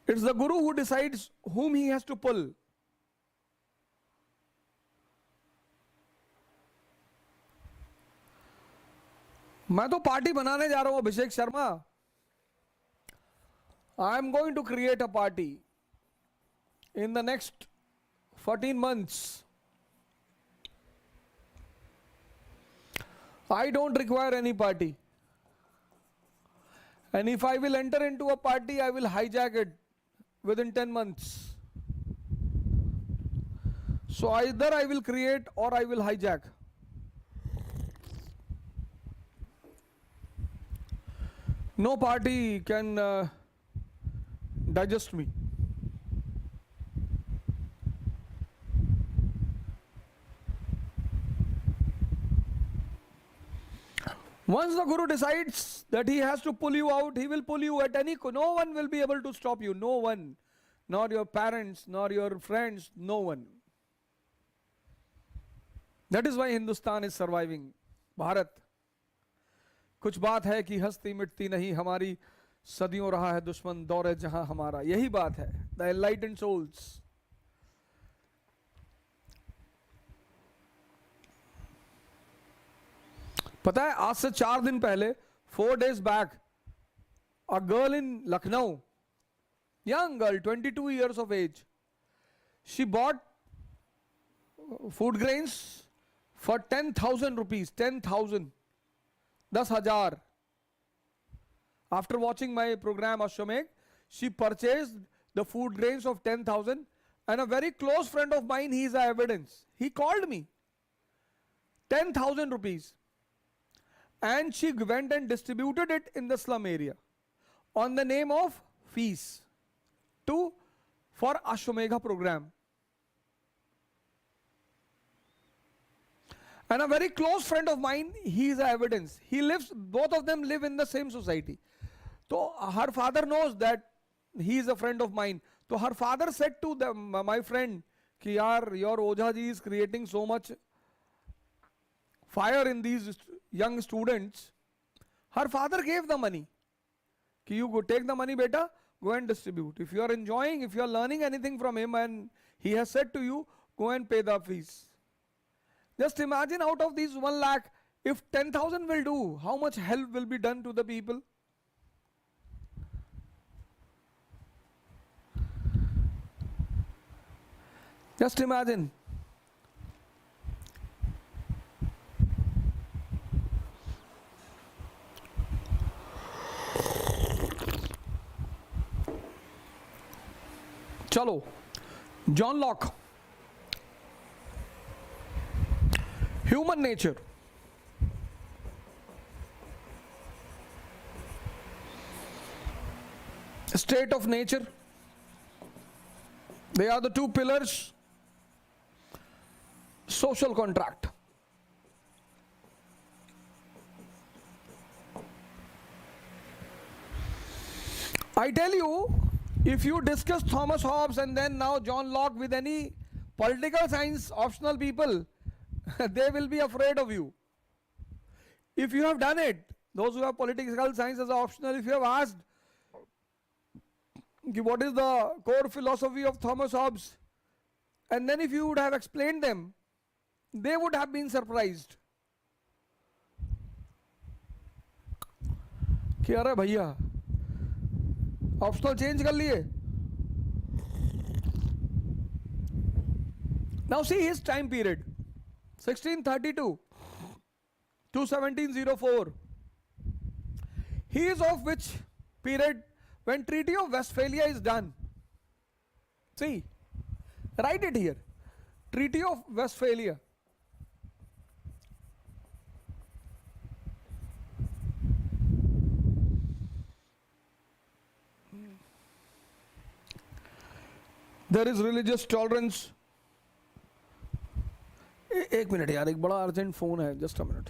[SPEAKER 1] It's the Guru who decides whom he has to pull. मैं तो party बनाने जा रहा हूं Abhishek Sharma. I am going to create a party in the next 14 months. I don't require any party. And if I will enter into a party, I will hijack it within 10 months. So either I will create or I will hijack. No party can digest me. Once the Guru decides that he has to pull you out, he will pull you at any cost. No one will be able to stop you. No one. Nor your parents, nor your friends, no one. That is why Hindustan is surviving. Bharat. कुछ बात है कि हंसती मिटती नहीं हमारी सदियों रहा है दुश्मन दौरे जहां हमारा. यही बात है. The enlightened souls. पता है आज से 4 दिन पहले 4 days back a girl in Lucknow, young girl 22 years of age, she bought food grains for 10,000 rupees. 10,000, 10,000. After watching my program Ashwamedh, she purchased the food grains of 10,000, and a very close friend of mine, he is a evidence, he called me. 10,000 rupees. And she went and distributed it in the slum area on the name of fees for Ashwamedha program. And a very close friend of mine, he is a evidence. He lives, both of them live in the same society. So her father knows that he is a friend of mine. So her father said to my friend, कि यार, your ojha ji is creating so much fire in these young students. Her father gave the money. Ki you go take the money, beta, go and distribute. If you are enjoying, if you are learning anything from him and he has said to you, go and pay the fees. Just imagine out of these 1 lakh, if 10,000 will do, how much help will be done to the people? Just imagine. चलो, John Locke, human nature. State of nature. They are the 2 pillars. Social contract. I tell you, if you discuss Thomas Hobbes and then now John Locke with any political science optional people, they will be afraid of you. If you have done it, those who have political science as optional, if you have asked what is the core philosophy of Thomas Hobbes, and then if you would have explained them, they would have been surprised. कि अरे भैया optional change कर लिए. Now see his time period, 1632 to 1704. He is of which period? When Treaty of Westphalia is done. See, write it here. Treaty of Westphalia. There is religious tolerance. एक minute यार, एक बड़ा urgent phone है, just a minute.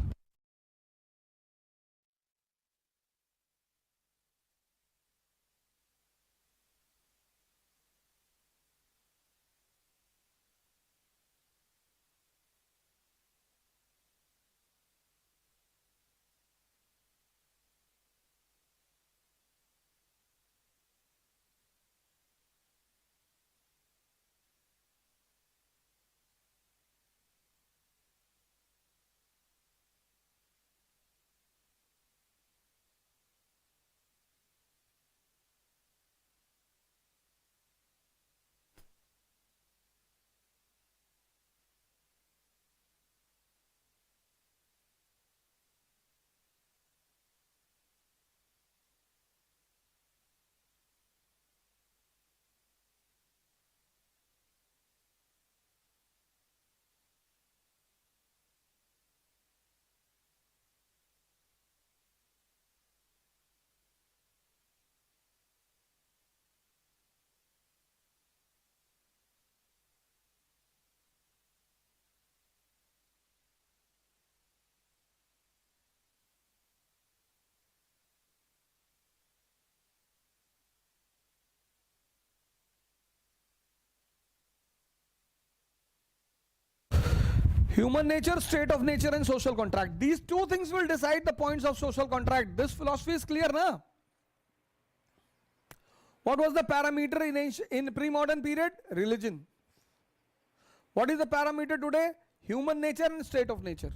[SPEAKER 1] Human nature, state of nature, and social contract. These two things will decide the points of social contract. This philosophy is clear, na? What was the parameter in pre-modern period? Religion. What is the parameter today? Human nature and state of nature.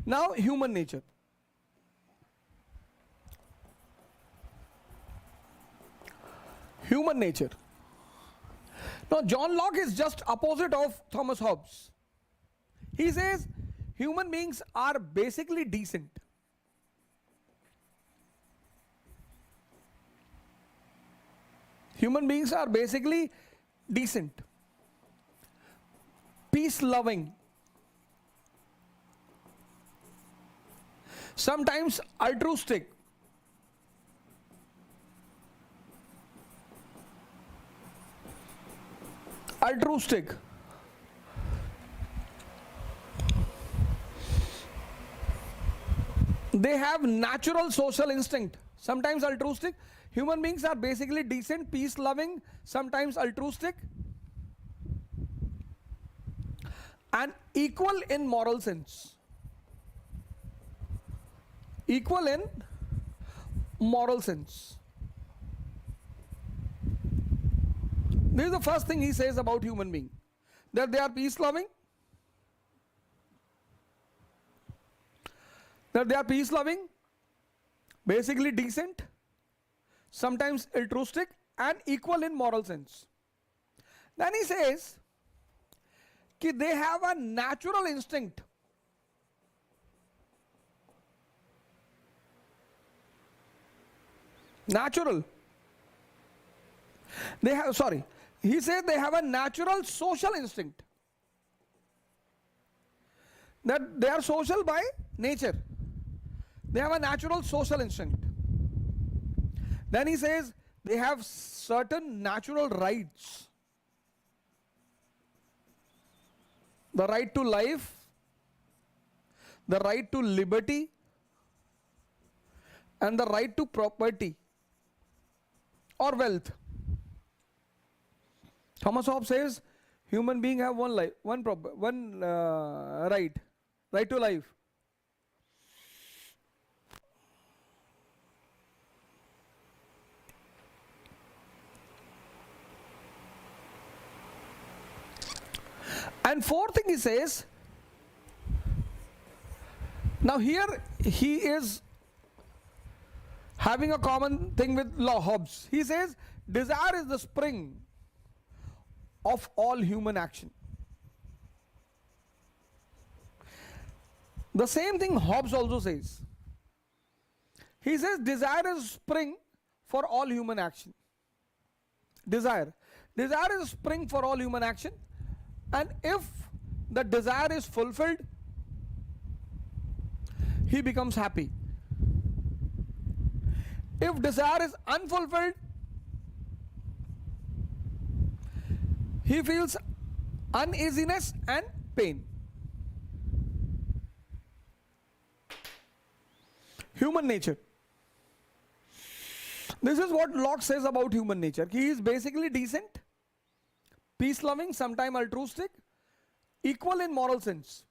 [SPEAKER 1] Now, human nature. Human nature. Now, John Locke is just opposite of Thomas Hobbes. He says human beings are basically decent. Human beings are basically decent, peace loving, sometimes altruistic, they have natural social instinct, sometimes altruistic. Human beings are basically decent, peace loving, sometimes altruistic, and equal in moral sense. Equal in moral sense. This is the first thing he says about human being, that they are peace loving, basically decent, sometimes altruistic, and equal in moral sense. Then he says that they have a natural instinct. Natural. They have, sorry, he says they have a natural social instinct. That they are social by nature. They have a natural social instinct. Then he says they have certain natural rights. The right to life, the right to liberty, and the right to property or wealth. Thomas Hobbes says human beings have one life, one right to life. And fourth thing he says, now here he is having a common thing with Hobbes. He says desire is the spring of all human action. The same thing Hobbes also says. He says desire is spring for all human action. Desire is a spring for all human action, and if the desire is fulfilled, he becomes happy. If desire is unfulfilled, he feels uneasiness and pain. Human nature. This is what Locke says about human nature. He is basically decent, peace loving, sometimes altruistic, equal in moral sense.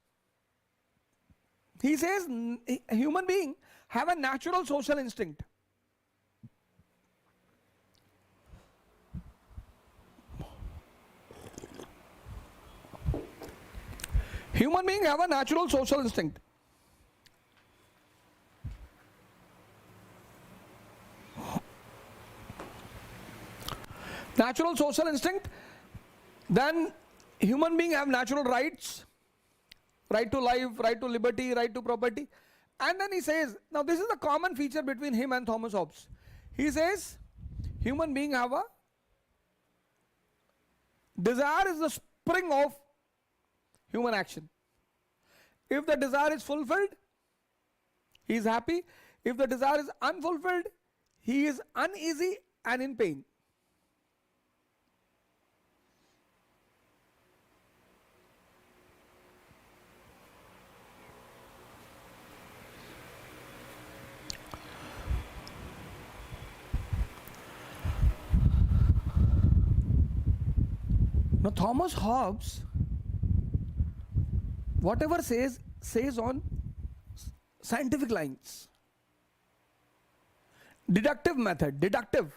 [SPEAKER 1] He says human beings have a natural social instinct. Human beings have a natural social instinct. Natural social instinct. Then human beings have natural rights. Right to life, right to liberty, right to property. And then he says, now this is the common feature between him and Thomas Hobbes. He says, human beings have a desire is the spring of human action. If the desire is fulfilled, he is happy. If the desire is unfulfilled, he is uneasy and in pain. Now Thomas Hobbes, whatever says on scientific lines. Deductive method, deductive.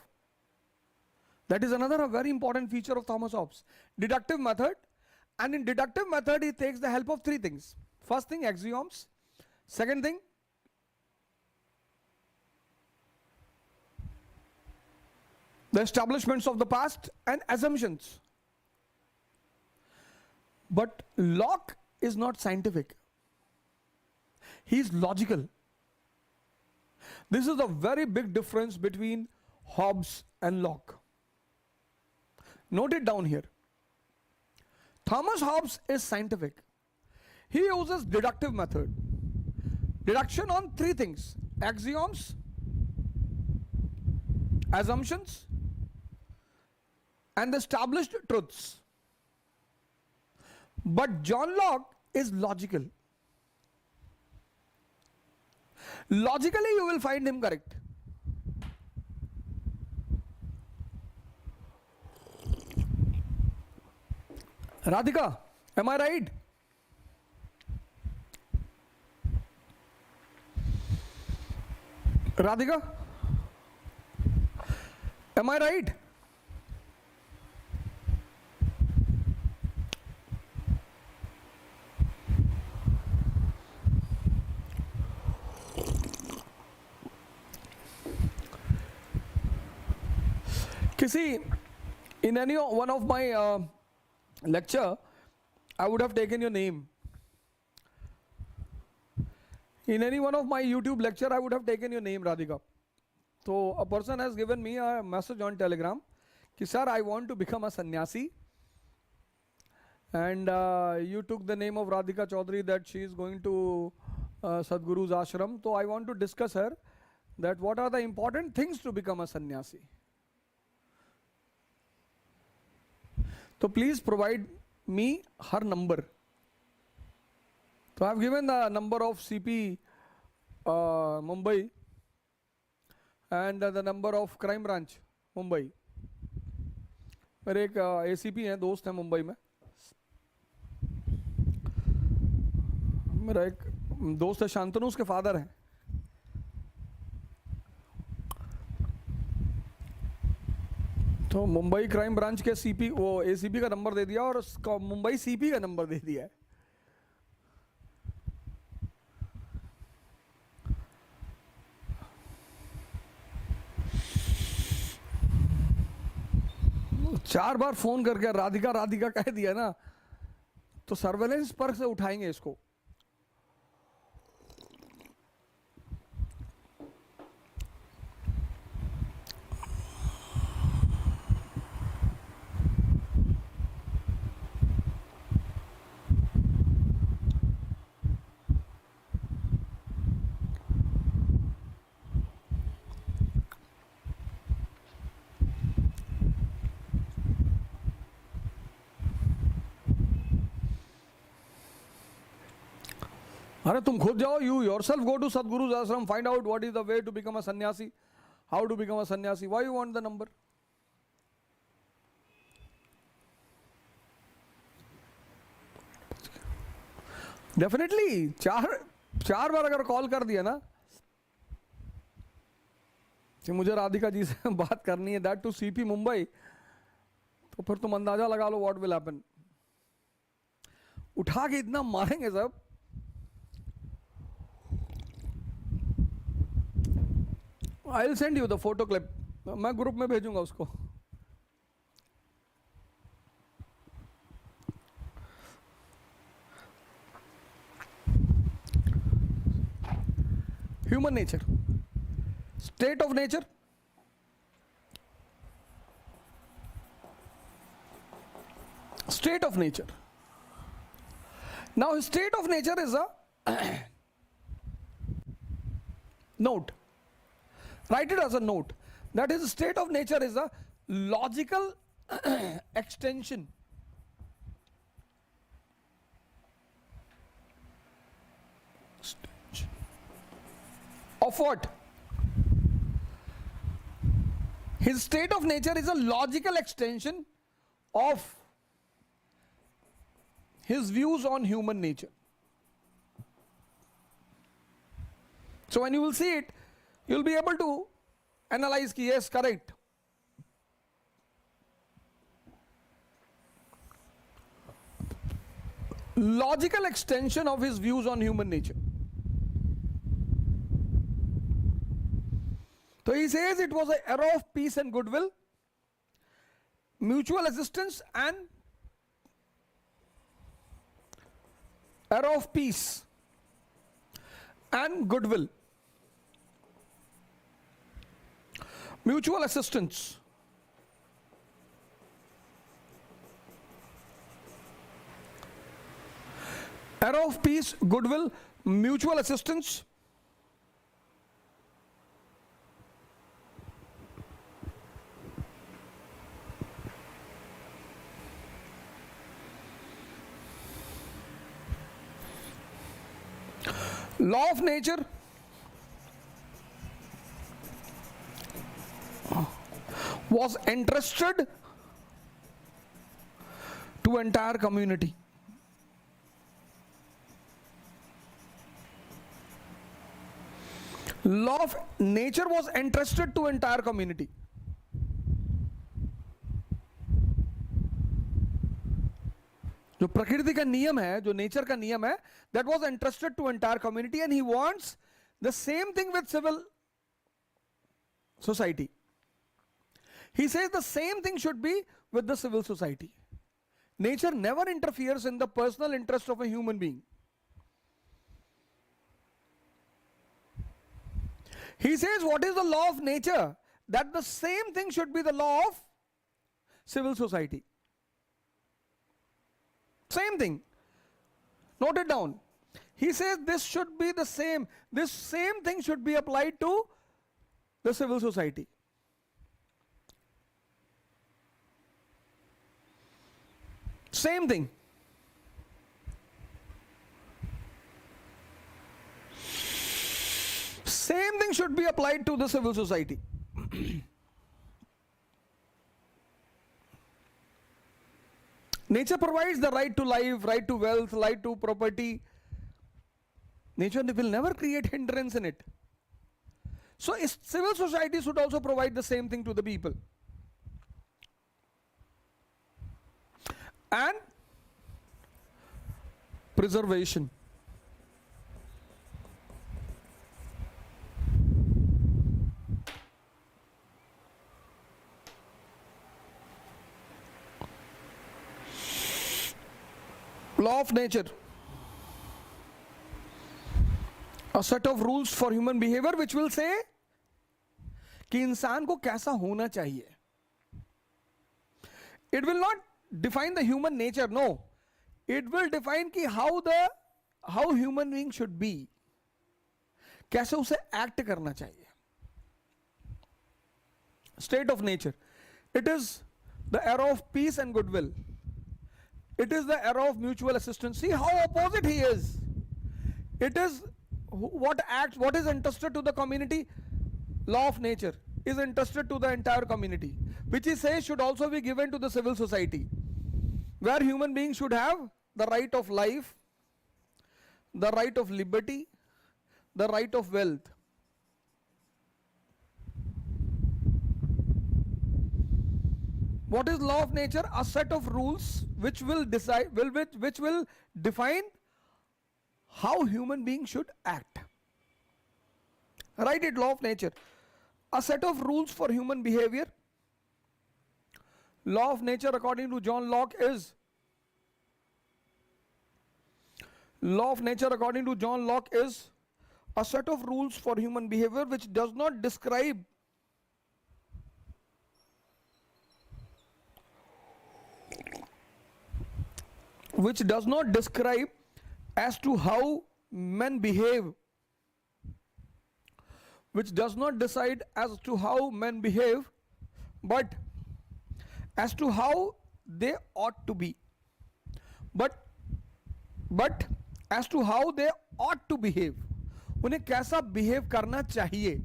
[SPEAKER 1] That is another very important feature of Thomas Hobbes. Deductive method, and in deductive method he takes the help of three things. First thing, axioms. Second thing, the establishments of the past, and assumptions. But Locke is not scientific. He is logical. This is a very big difference between Hobbes and Locke. Note it down here. Thomas Hobbes is scientific. He uses deductive method. Deduction on three things: axioms, assumptions, and the established truths. But John Locke is logical. Logically you will find him correct. Radhika, am I right? Radhika, am I right? See, in any one of my lecture, I would have taken your name. In any one of my YouTube lecture, I would have taken your name, Radhika. So a person has given me a message on Telegram, कि sir, I want to become a sannyasi, and you took the name of Radhika Chaudhary that she is going to Sadhguru's ashram. So I want to discuss her that what are the important things to become a sannyasi. So please provide me her number. So I have given the number of CP Mumbai and the number of crime branch Mumbai. मेरे एक ACP हैं, दोस्त हैं मुंबई में. मेरा एक दोस्त है शांतनु, उसके फादर हैं. तो मुंबई क्राइम ब्रांच के सीपी वो एसीपी का नंबर दे दिया और उसका मुंबई सीपी का नंबर दे दिया है. चार बार फोन करके राधिका राधिका कह दिया ना, तो सर्वेलेंस पर से उठाएंगे इसको. अरे तुम खुद जाओ, you yourself go to Sadhguru's ashram, find out what is the way to become a sannyasi, how to become a sannyasi. Why you want the number? Definitely चार बार अगर कॉल कर दिया ना कि मुझे राधिका जी से बात करनी है, दैट टू सीपी मुंबई, तो फिर तुम अंदाजा लगा लो व्हाट विल हैपन. उठा के इतना मारेंगे सब. I will send you the photo clip, मैं ग्रुप में भेजूंगा उसको. Human nature, state of nature, state of nature. Now state of nature is a note. Write it as a note. That is, state of nature is a logical extension of what? His state of nature is a logical extension of his views on human nature. So when you will see it, you will be able to analyze ki yes, correct. Logical extension of his views on human nature. So he says it was an era of peace and goodwill, mutual assistance and era of peace and goodwill, mutual assistance, era of peace, goodwill, mutual assistance, law of nature, was entrusted to entire community. Law of nature was entrusted to entire community. जो प्रकृति का नियम है, जो nature का नियम है, that was entrusted to entire community, and he wants the same thing with civil society. He says the same thing should be with the civil society. Nature never interferes in the personal interest of a human being. He says what is the law of nature? That the same thing should be the law of civil society. Same thing. Note it down. He says this should be the same. This same thing should be applied to the civil society. Same thing. Same thing should be applied to the civil society. Nature provides the right to life, right to wealth, right to property. Nature will never create hindrance in it. So civil society should also provide the same thing to the people. And preservation. Law of nature. A set of rules for human behavior which will say कि इंसान को कैसा होना चाहिए. It will not define the human nature, no. It will define कि how human being should be. कैसे उसे act करना चाहिए. State of nature. It is the era of peace and goodwill. It is the era of mutual assistance. See how opposite he is. It is what is entrusted to the community. Law of nature is entrusted to the entire community, which he says should also be given to the civil society, where human beings should have the right of life, the right of liberty, the right of wealth. What is law of nature? A set of rules which will define how human beings should act. Write it, law of nature. A set of rules for human behavior. Law of nature according to John Locke is a set of rules for human behavior which does not describe as to how men behave, which does not decide as to how men behave, but as to how they ought to be. But as to how they ought to behave, उन्हें कैसा behave करना चाहिए.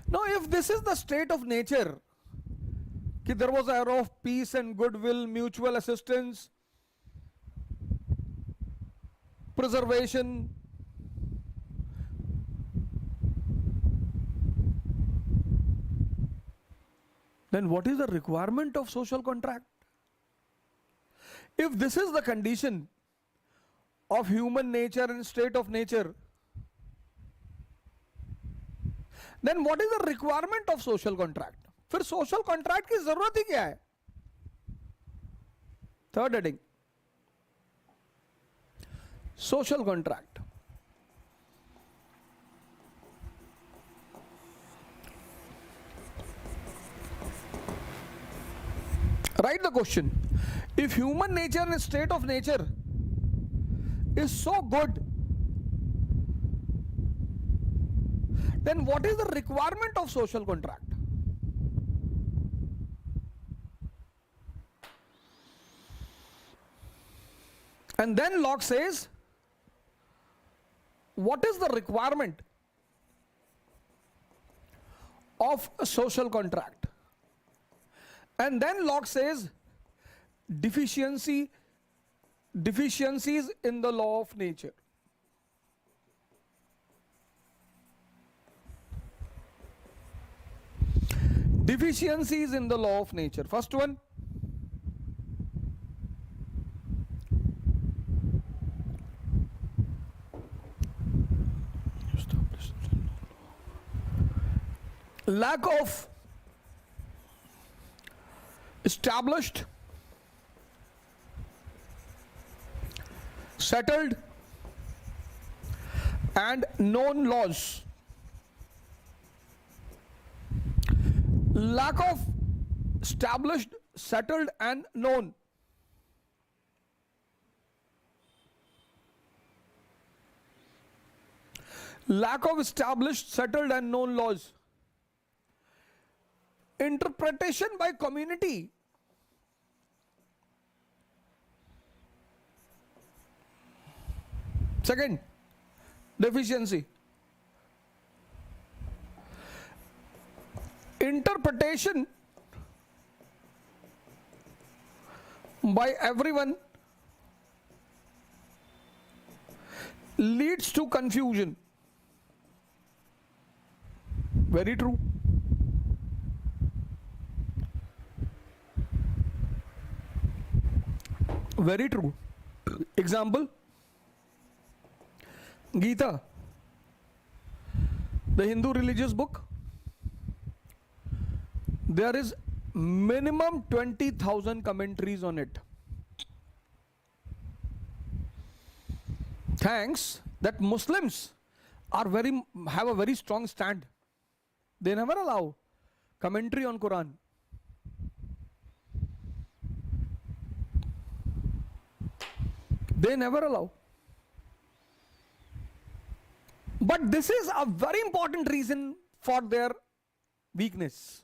[SPEAKER 1] Now, if this is the state of nature, कि there was an era of peace and goodwill, mutual assistance, preservation, then what is the requirement of social contract? If this is the condition of human nature and state of nature, then what is the requirement of social contract? फिर social contract की जरूरत ही क्या है? Third heading, social contract. Write the question. If human nature and state of nature is so good, then what is the requirement of social contract? And then Locke says, what is the requirement of a social contract? And then Locke says, deficiencies in the law of nature. Deficiencies in the law of nature. First one, lack of established, settled and known laws. Lack of established, settled and known. Lack of established, settled and known laws. Interpretation by community. Second, deficiency. Interpretation by everyone leads to confusion. Very true. Very true. Example, Gita, the Hindu religious book. There is minimum 20,000 commentaries on it. Thanks that Muslims have a very strong stand. They never allow commentary on Quran. They never allow. But this is a very important reason for their weakness.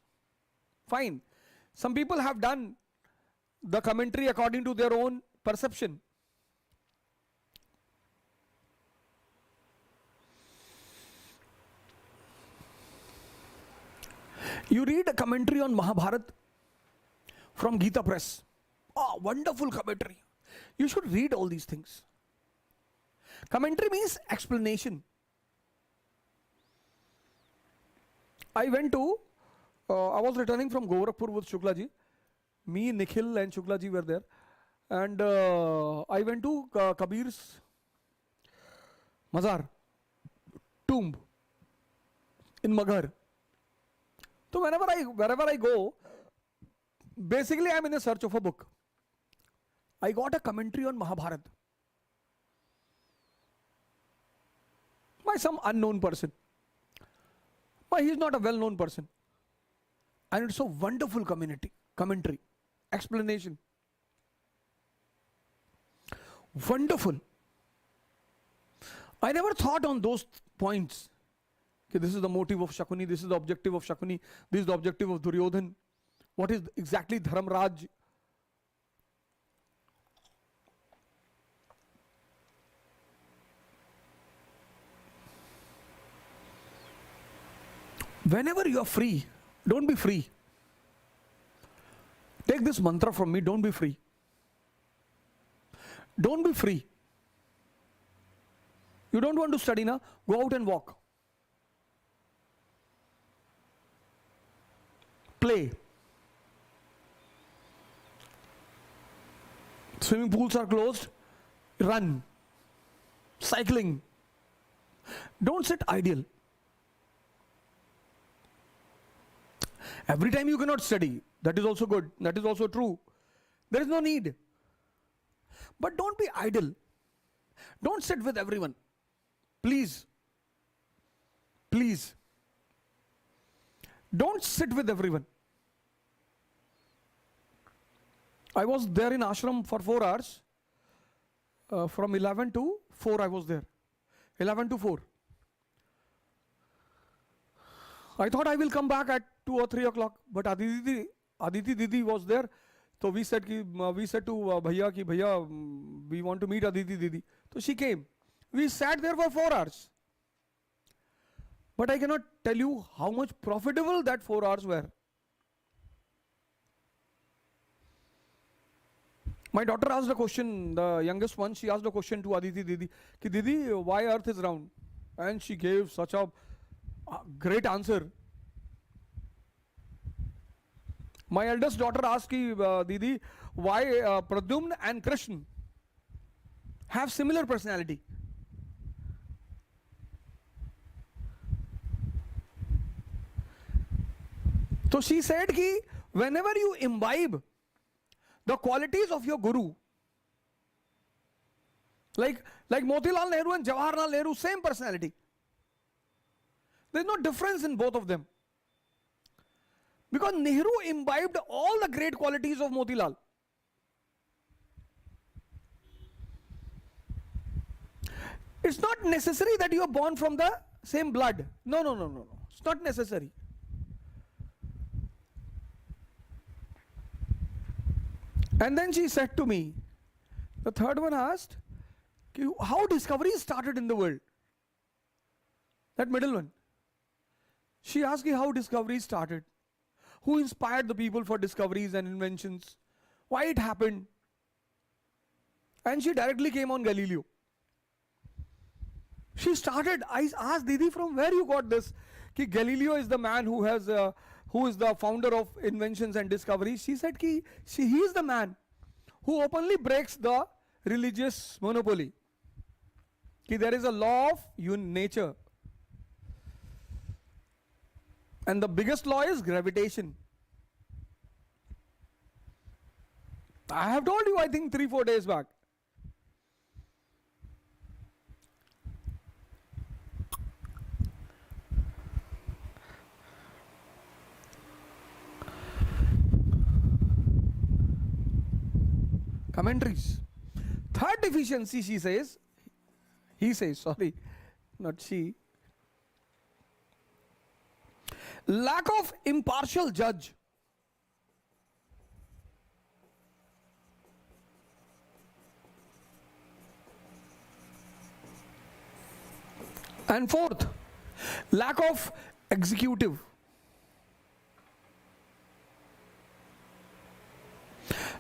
[SPEAKER 1] Fine. Some people have done the commentary according to their own perception. You read a commentary on Mahabharata from Gita Press. Oh, wonderful commentary. You should read all these things. Commentary means explanation. I was returning from Gorakhpur with Shuklaji. Me, Nikhil and Shuklaji were there. And I went to Kabir's Mazar, tomb in Maghar. So wherever I go, basically I'm in a search of a book. I got a commentary on Mahabharata by some unknown person. But he is not a well-known person. And it's a wonderful commentary, explanation. Wonderful. I never thought on those points. Okay, this is the motive of Shakuni, this is the objective of Shakuni, this is the objective of Duryodhan. What is exactly Dharamraj? Whenever you are free, don't be free. Take this mantra from me, don't be free. Don't be free. You don't want to study now? Go out and walk. Play. Swimming pools are closed. Run. Cycling. Don't sit idle. Every time you cannot study. That is also good. That is also true. There is no need. But don't be idle. Don't sit with everyone. Please. Please. Don't sit with everyone. I was there in ashram for 4 hours. From 11 to 4 I was there. 11 to 4. I thought I will come back at 2 or 3 o'clock. But Aditi Didi was there. So we said to Bhaiya ki Bhaiya, we want to meet Aditi Didi. So she came. We sat there for 4 hours. But I cannot tell you how much profitable that 4 hours were. My daughter asked a question, the youngest one, she asked a question to Aditi Didi, ki Didi, why earth is round? And she gave such a great answer. My eldest daughter asked ki, Didi, why Pradyumna and Krishna have similar personality? So she said ki whenever you imbibe the qualities of your guru, like Motilal Nehru and Jawaharlal Nehru, same personality. There is no difference in both of them. Because Nehru imbibed all the great qualities of Motilal. It's not necessary that you are born from the same blood. No. It's not necessary. And then she said to me, the third one asked, how discovery started in the world? That middle one. She asked me how discovery started. Who inspired the people for discoveries and inventions? Why it happened? And she directly came on Galileo. She started, I asked Didi, from where you got this? Ki Galileo is the man who is the founder of inventions and discoveries. She said he is the man who openly breaks the religious monopoly. Ki there is a law of nature. And the biggest law is gravitation. I have told you, I think 3-4 days back. Commentaries. Third deficiency, he says, not she. Lack of impartial judge. And fourth, lack of executive.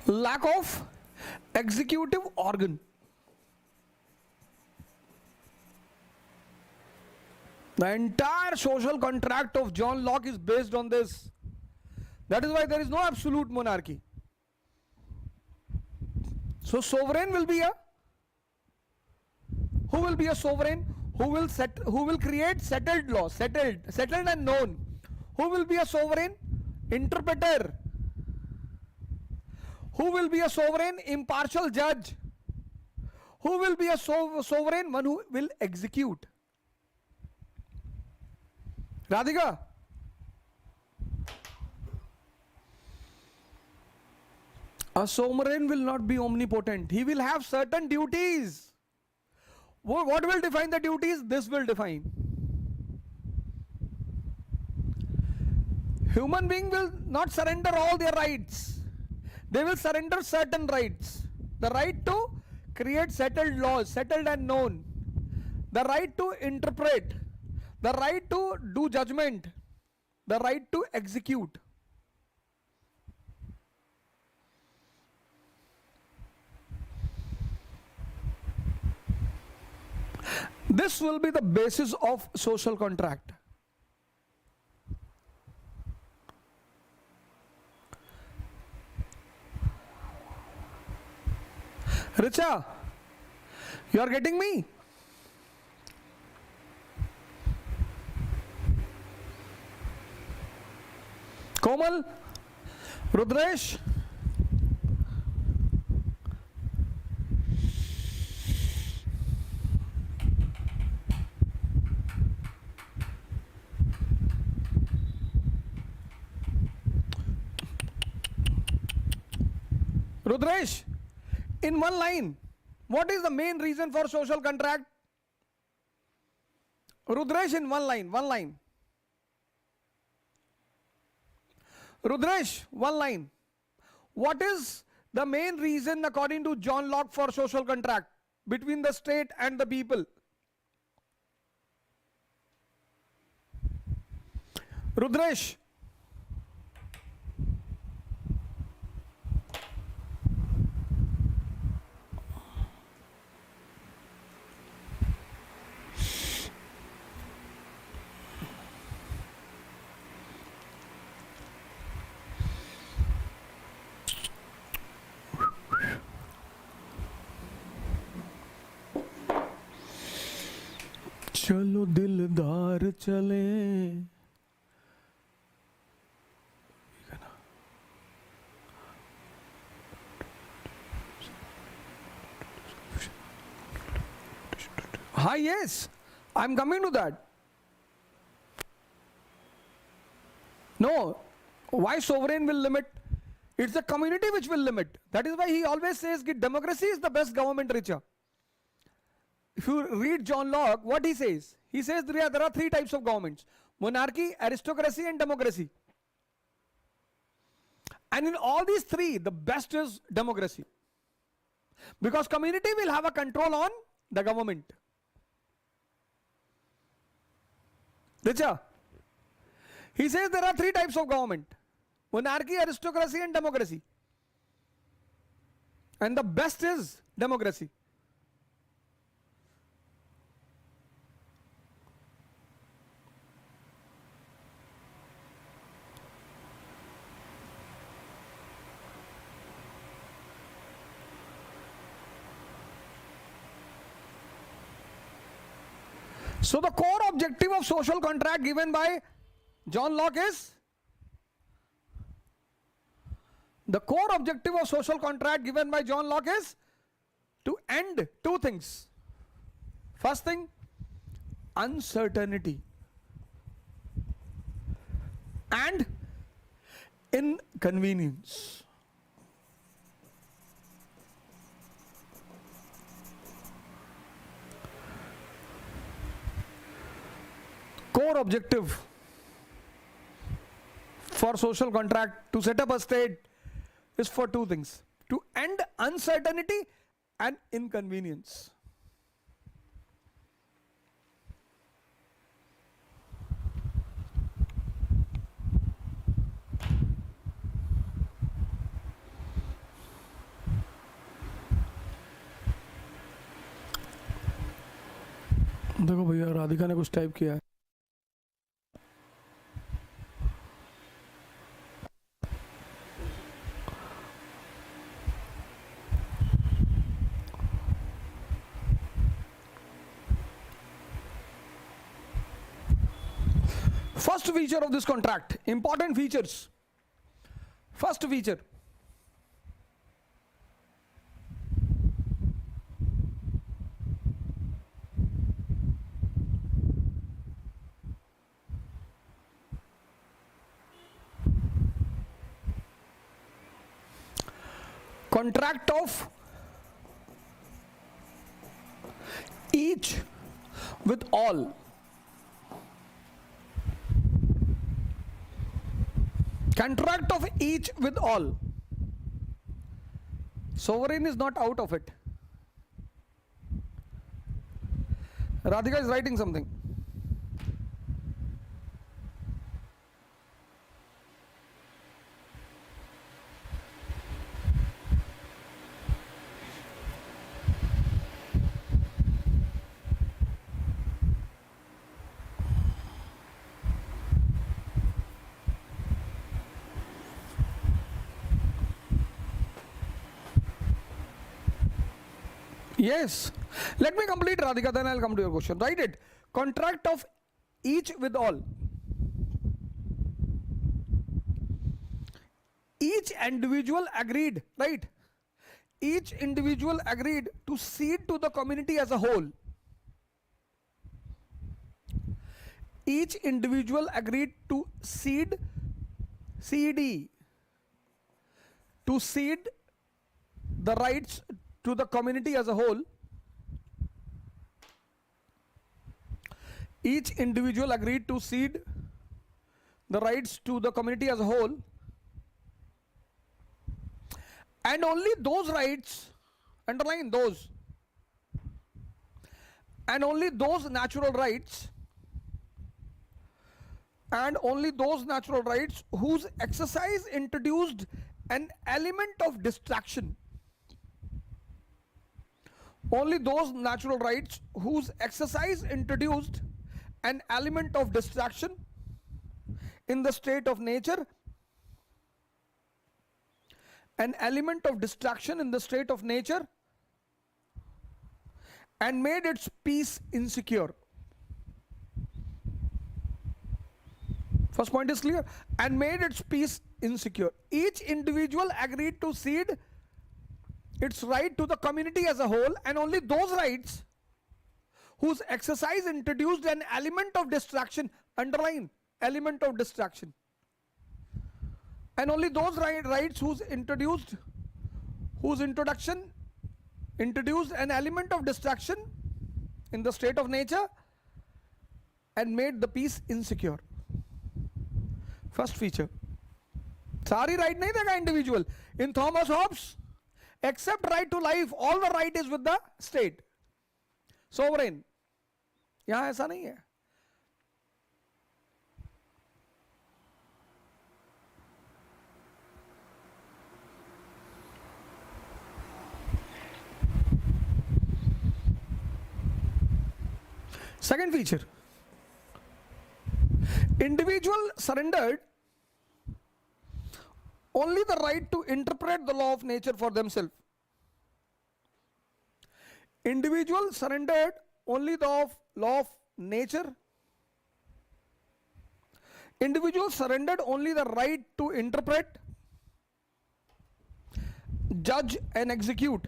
[SPEAKER 1] Lack of executive organ. The entire social contract of John Locke is based on this. That is why there is no absolute monarchy. So sovereign will be a, who will be a sovereign? Who will create settled law, settled and known. Who will be a sovereign? Interpreter. Who will be a sovereign? Impartial judge. Who will be a sovereign? One who will execute. Radhika? A sovereign will not be omnipotent. He will have certain duties. What will define the duties? This will define. Human being will not surrender all their rights. They will surrender certain rights. The right to create settled laws, settled and known. The right to interpret. The right to do judgment. The right to execute. This will be the basis of social contract. Richa, you are getting me? Komal, Rudresh, Rudresh, in one line, what is the main reason for social contract? Rudresh, in one line. Rudresh, one line. What is the main reason according to John Locke for social contract between the state and the people? Rudresh. चलो दिलदार चले. Hi, yes, I'm coming to that. No, why sovereign will limit? It's the community which will limit. That is why he always says that democracy is the best government, Richa. If you read John Locke, what he says? He says there are three types of governments: monarchy, aristocracy and democracy. And in all these three, the best is democracy. Because community will have a control on the government. Richa, he says there are three types of government: monarchy, aristocracy and democracy. And the best is democracy. So the core objective of social contract given by John Locke is, the core objective of social contract given by John Locke is to end two things. First thing, uncertainty and inconvenience. Core objective for social contract to set up a state is for two things: to end uncertainty and inconvenience. देखो भैया राधिका ने कुछ type किया है. First feature of this contract, important features. First feature, contract of each with all. Contract of each with all. Sovereign is not out of it. Radhika is writing something. Yes. Let me complete, Radhika, then I'll come to your question. Write it. Contract of each with all. Each individual agreed, right? Each individual agreed to cede to the community as a whole. Each individual agreed to cede, CD, to cede the rights to the community as a whole. Each individual agreed to cede the rights to the community as a whole, and only those rights, underline those, and only those natural rights, and only those natural rights whose exercise introduced an element of distraction. Only those natural rights whose exercise introduced an element of distraction in the state of nature, an element of distraction in the state of nature, and made its peace insecure. First point is clear. And made its peace insecure. Each individual agreed to cede its right to the community as a whole, and only those rights whose exercise introduced an element of distraction, underline element of distraction, and only those rights whose introduction introduced an element of distraction in the state of nature and made the peace insecure. First feature. सारी right नहीं देगा individual. In Thomas Hobbes, except right to life, all the right is with the state, sovereign. यहां ऐसा नहीं है. Second feature, individual surrendered only the right to interpret the law of nature for themselves. Individual surrendered only the law of nature. Individual surrendered only the right to interpret, judge and execute.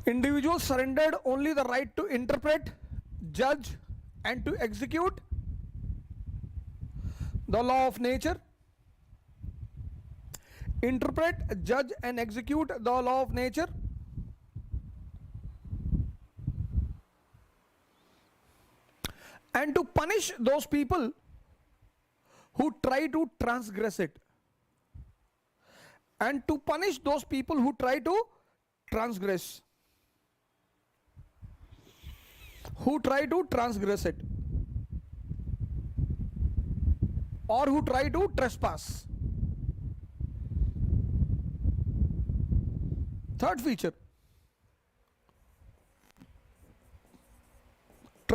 [SPEAKER 1] Individuals surrendered only the right to interpret, judge and to execute the law of nature. Interpret, judge and execute the law of nature. And to punish those people who try to transgress it. And to punish those people who try to transgress. Who try to transgress it, or who try to trespass. Third feature,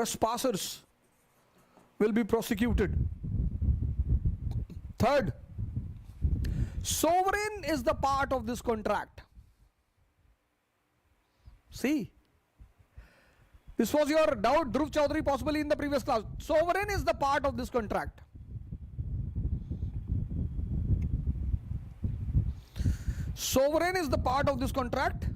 [SPEAKER 1] trespassers will be prosecuted. Third, sovereign is the part of this contract. See, this was your doubt, Dhruv Chaudhary, possibly in the previous class. Sovereign is the part of this contract. Sovereign is the part of this contract.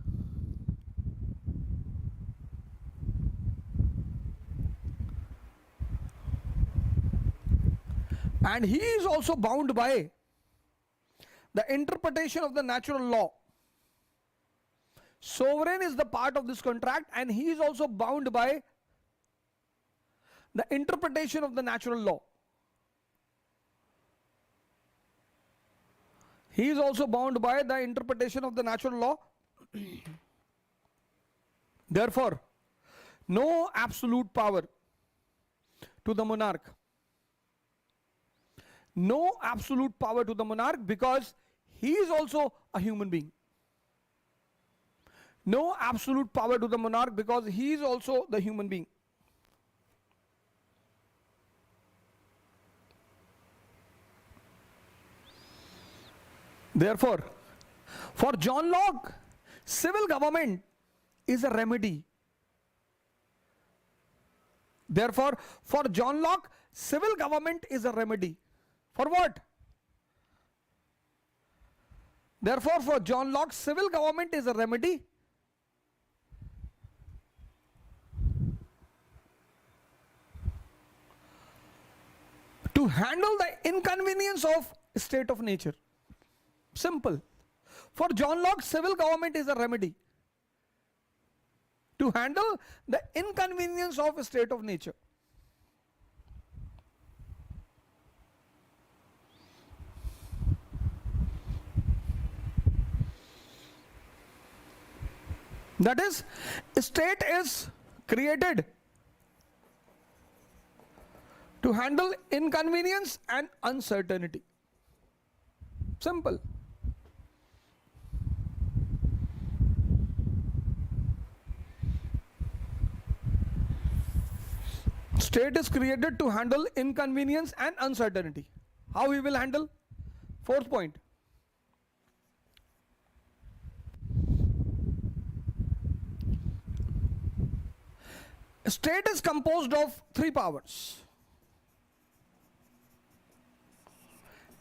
[SPEAKER 1] And he is also bound by the interpretation of the natural law. Sovereign is the part of this contract and he is also bound by the interpretation of the natural law. He is also bound by the interpretation of the natural law. Therefore, no absolute power to the monarch. No absolute power to the monarch because he is also a human being. No absolute power to the monarch because he is also the human being. Therefore, for John Locke, civil government is a remedy. Therefore, for John Locke, civil government is a remedy. For what? Therefore, for John Locke, civil government is a remedy to handle the inconvenience of state of nature. Simple. For John Locke, civil government is a remedy to handle the inconvenience of a state of nature. That is, state is created to handle inconvenience and uncertainty. Simple. State is created to handle inconvenience and uncertainty. How he will handle? Fourth point. State is composed of three powers: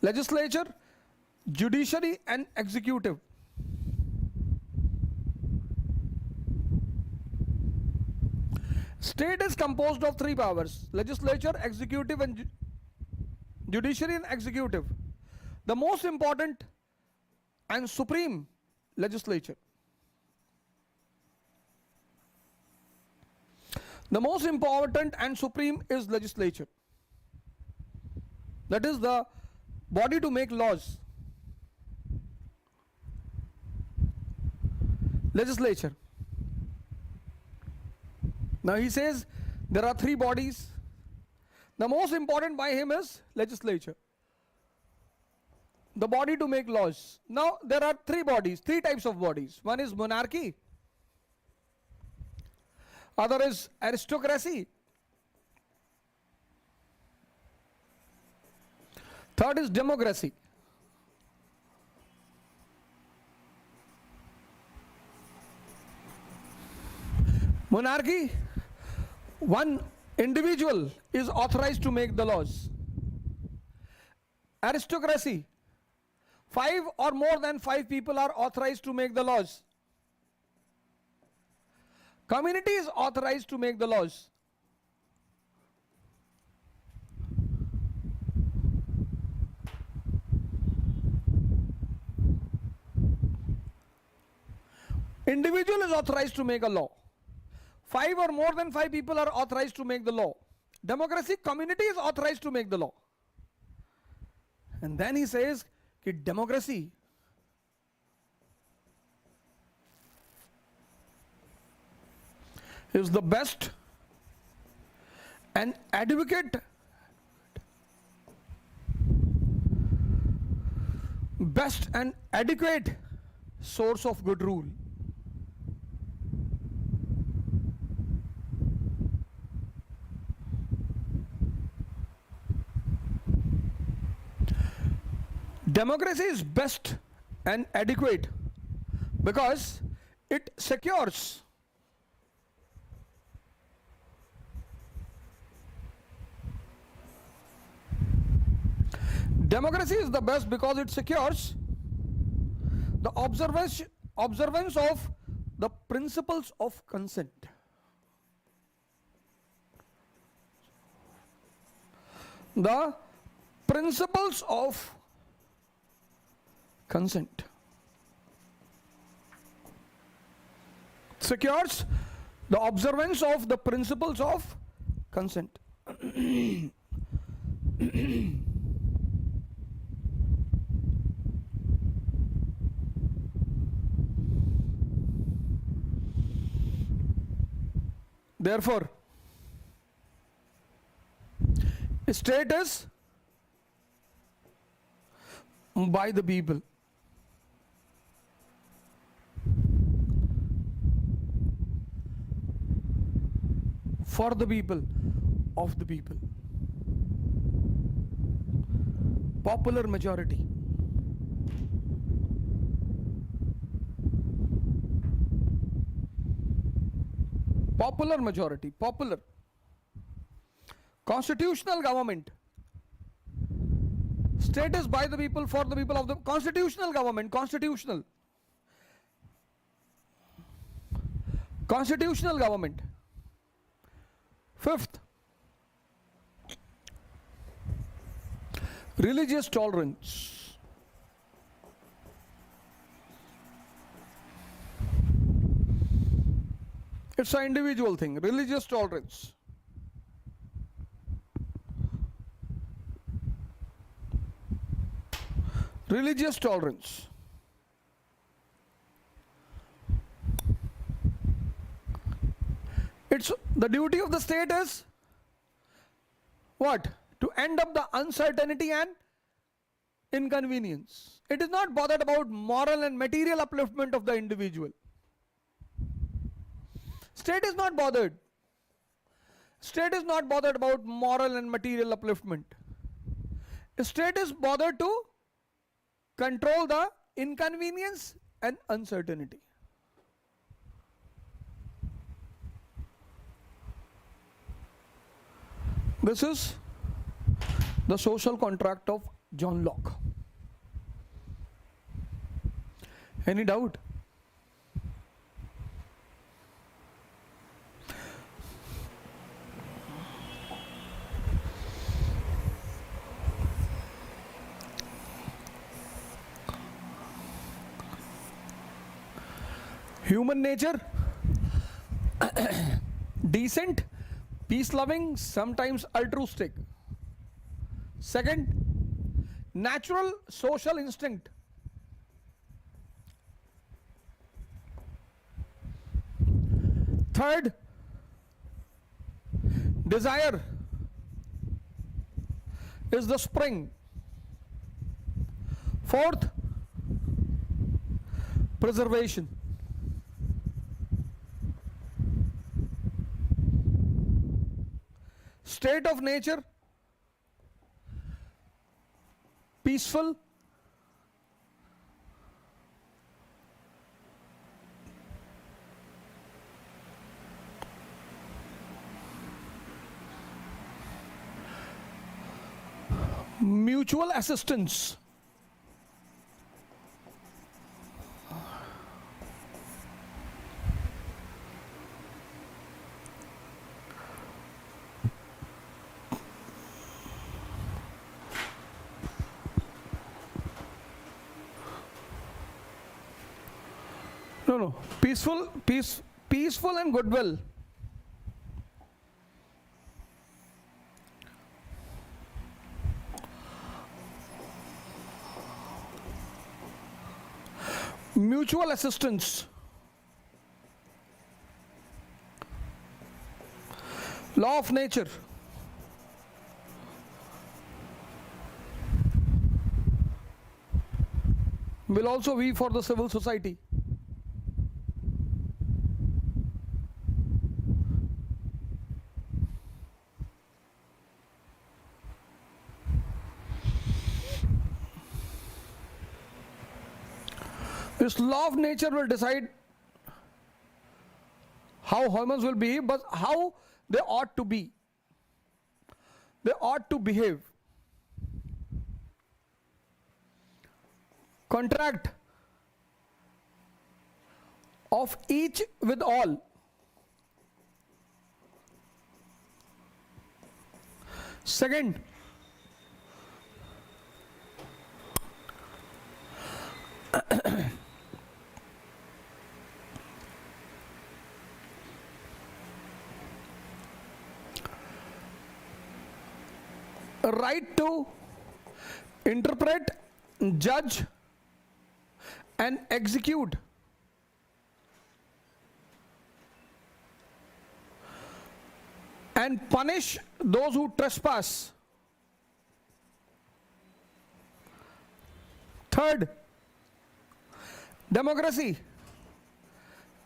[SPEAKER 1] legislature, judiciary and executive. State is composed of three powers: legislature, executive and judiciary and executive. The most important and supreme, legislature. The most important and supreme is legislature. That is the body to make laws. Legislature. Now he says there are three bodies. The most important by him is legislature, the body to make laws. Now there are three bodies, three types of bodies. One is monarchy, other is aristocracy, third is democracy. Monarchy, one individual is authorized to make the laws. Aristocracy, 5 or more than 5 people are authorized to make the laws. Community is authorized to make the laws. Individual is authorized to make a law. 5 or more than 5 people are authorized to make the law. Democracy, community is authorized to make the law. And then he says that democracy is the best and adequate source of good rule. Democracy is best and adequate because it secures democracy is the best because it secures the observance of the principles of consent. The principles of consent secures the observance of the principles of consent. Therefore, state is by the people. For the people, of the people. Popular majority. Popular majority, popular. Constitutional government. State is by the people, for the people, of the constitutional government, constitutional. Constitutional government. Fifth, religious tolerance. It's an individual thing, religious tolerance. Religious tolerance. It's the duty of the state is what? To end up the uncertainty and inconvenience. It is not bothered about moral and material upliftment of the individual. State is not bothered. State is not bothered about moral and material upliftment. State is bothered to control the inconvenience and uncertainty. This is the social contract of John Locke. Any doubt? Human nature, decent, peace-loving, sometimes altruistic. Second, natural social instinct. Third, desire is the spring. Fourth, preservation. State of nature, peaceful, mutual assistance. No, peaceful and goodwill. Mutual assistance. Law of nature. Will also be for the civil society. This law of nature will decide how humans will behave, but how they ought to be. They ought to behave. Contract of each with all. Second, right to interpret, judge, and execute and punish those who trespass. Third, democracy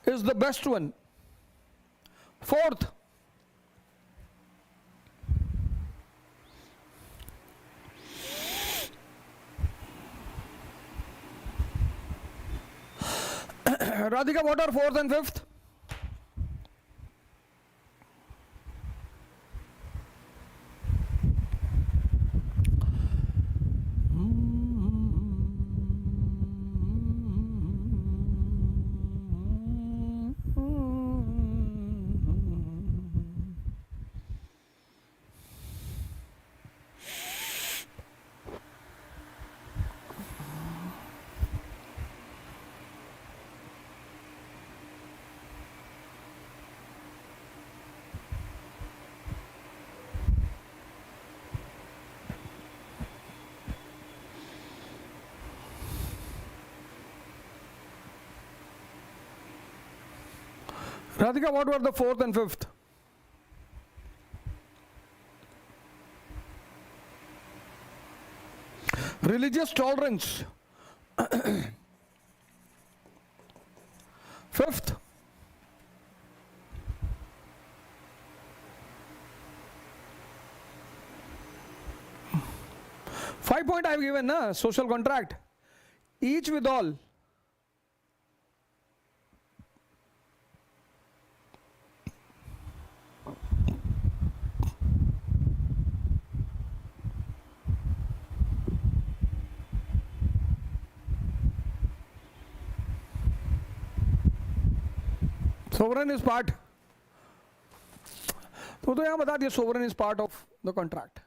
[SPEAKER 1] is the best one. Fourth, Radhika, what are fourth and fifth? Radhika, what were the fourth and fifth? Religious tolerance. Fifth, five point I've given, na? Social contract. Each with all. Sovereign is part. तो यहाँ बता दिया sovereign is part of the contract.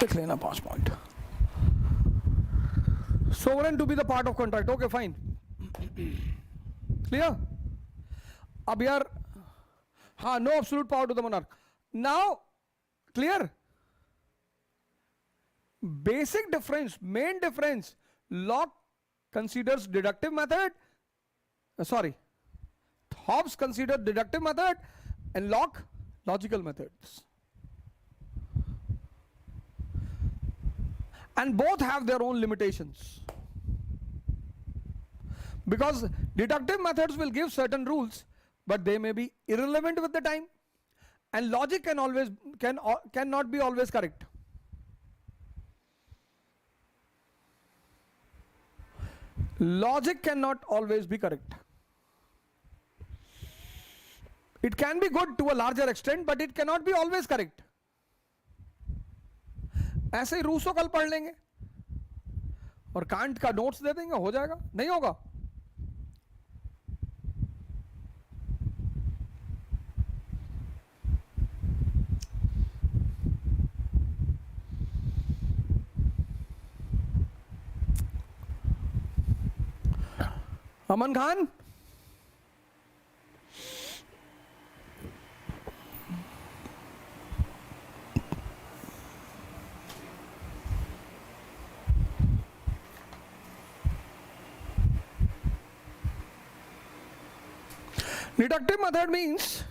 [SPEAKER 1] देख लेना 5 point. Sovereign to be the part of contract. Okay, fine. Clear? अब यार हाँ, no absolute power to the monarch. Now, clear? Basic difference, main difference. Locke considers deductive method. Hobbes considered deductive method, and Locke logical methods. And both have their own limitations. Because deductive methods will give certain rules, but they may be irrelevant with the time, and logic cannot be always correct. Logic cannot always be correct. It can be good to a larger extent, but it cannot be always correct. ऐसे ही Rousseau कल पढ़ लेंगे और can't का notes दे देंगे, हो जाएगा? नहीं होगा? अमन Khan, deductive method means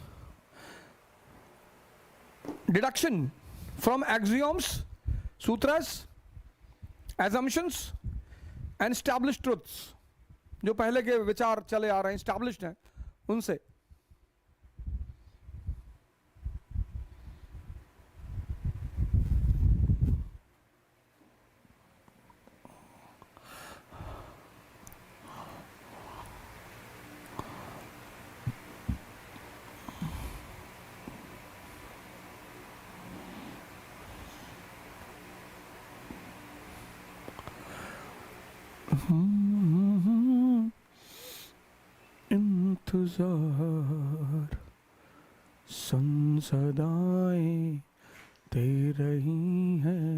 [SPEAKER 1] deduction from axioms, sutras, assumptions and established truths. जो पहले के विचार चले आ रहे हैं, established हैं, उनसे. इंतजार संसदाएं दे रही हैं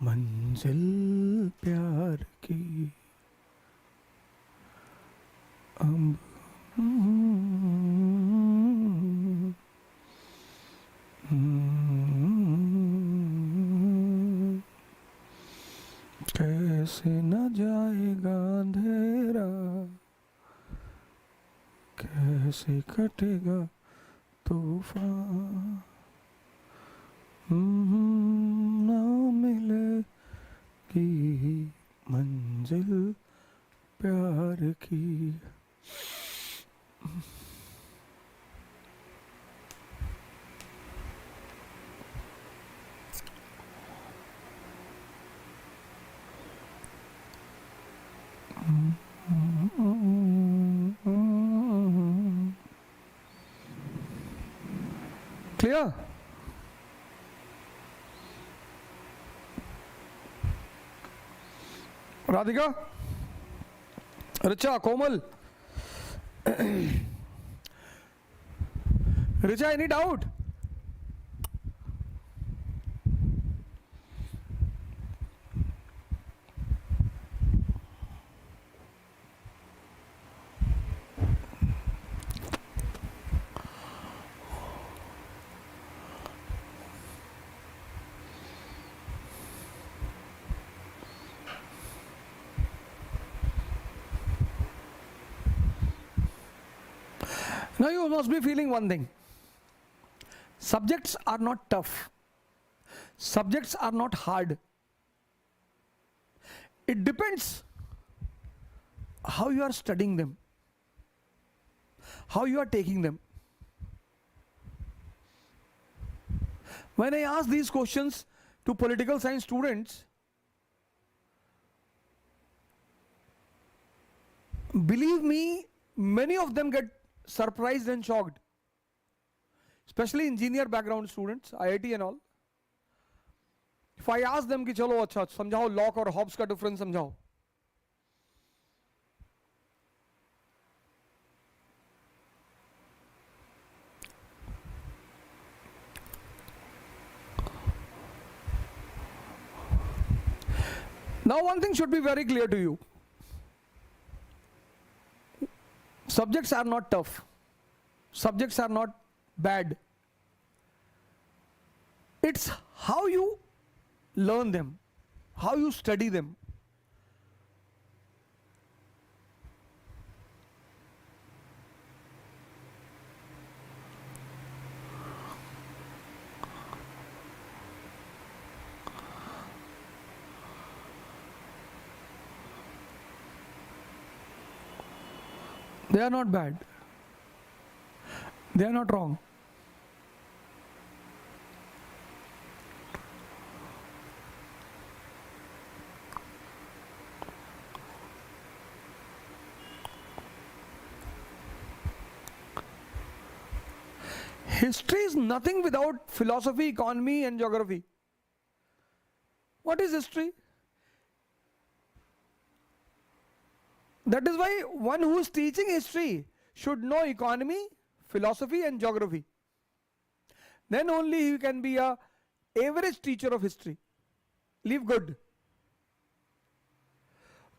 [SPEAKER 1] मंजिल प्यार की अब कैसे न जाएगा अंधेरा, कैसे कटेगा तूफान, ना मिलेगी मंजिल प्यार की। Clear? Radhika, Richa, Komal, Richa, any doubt? Now you must be feeling one thing. Subjects are not tough. Subjects are not hard. It depends how you are studying them, how you are taking them. When I ask these questions to political science students, believe me, many of them get surprised and shocked, especially engineer background students, IIT and all. If I ask them कि चलो अच्छा समझाओ lock और Hobbs का difference समझाओ, now one thing should be very clear to you. Subjects are not tough. Subjects are not bad. It's how you learn them, how you study them. They are not bad. They are not wrong. History is nothing without philosophy, economy, and geography. What is history? That is why one who is teaching history should know economy, philosophy, and geography. Then only he can be an average teacher of history. Leave good.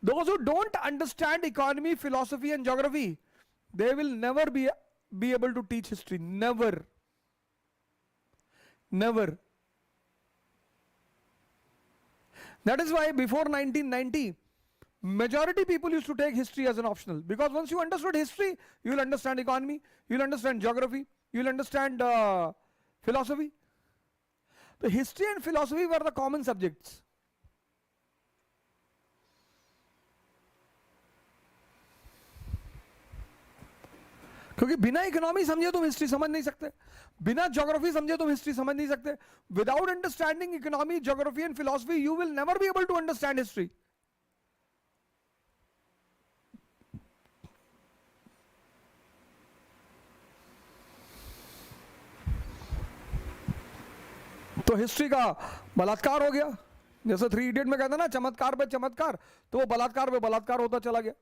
[SPEAKER 1] Those who don't understand economy, philosophy, and geography, they will never be able to teach history. Never. Never. That is why before 1990, majority people used to take history as an optional, because once you understood history, you will understand economy, you will understand geography, you will understand philosophy. The history and philosophy were the common subjects. क्योंकि बिना economy समझे तुम history समझ नहीं सकते, बिना geography समझे तुम हिस्ट्री समझ नहीं सकते. Without understanding economy, geography and philosophy, you will never be able to understand history. तो हिस्ट्री का बलात्कार हो गया, जैसे 3 इडियट में कहता ना चमत्कार पे चमत्कार, तो वो बलात्कार पे बलात्कार होता चला गया.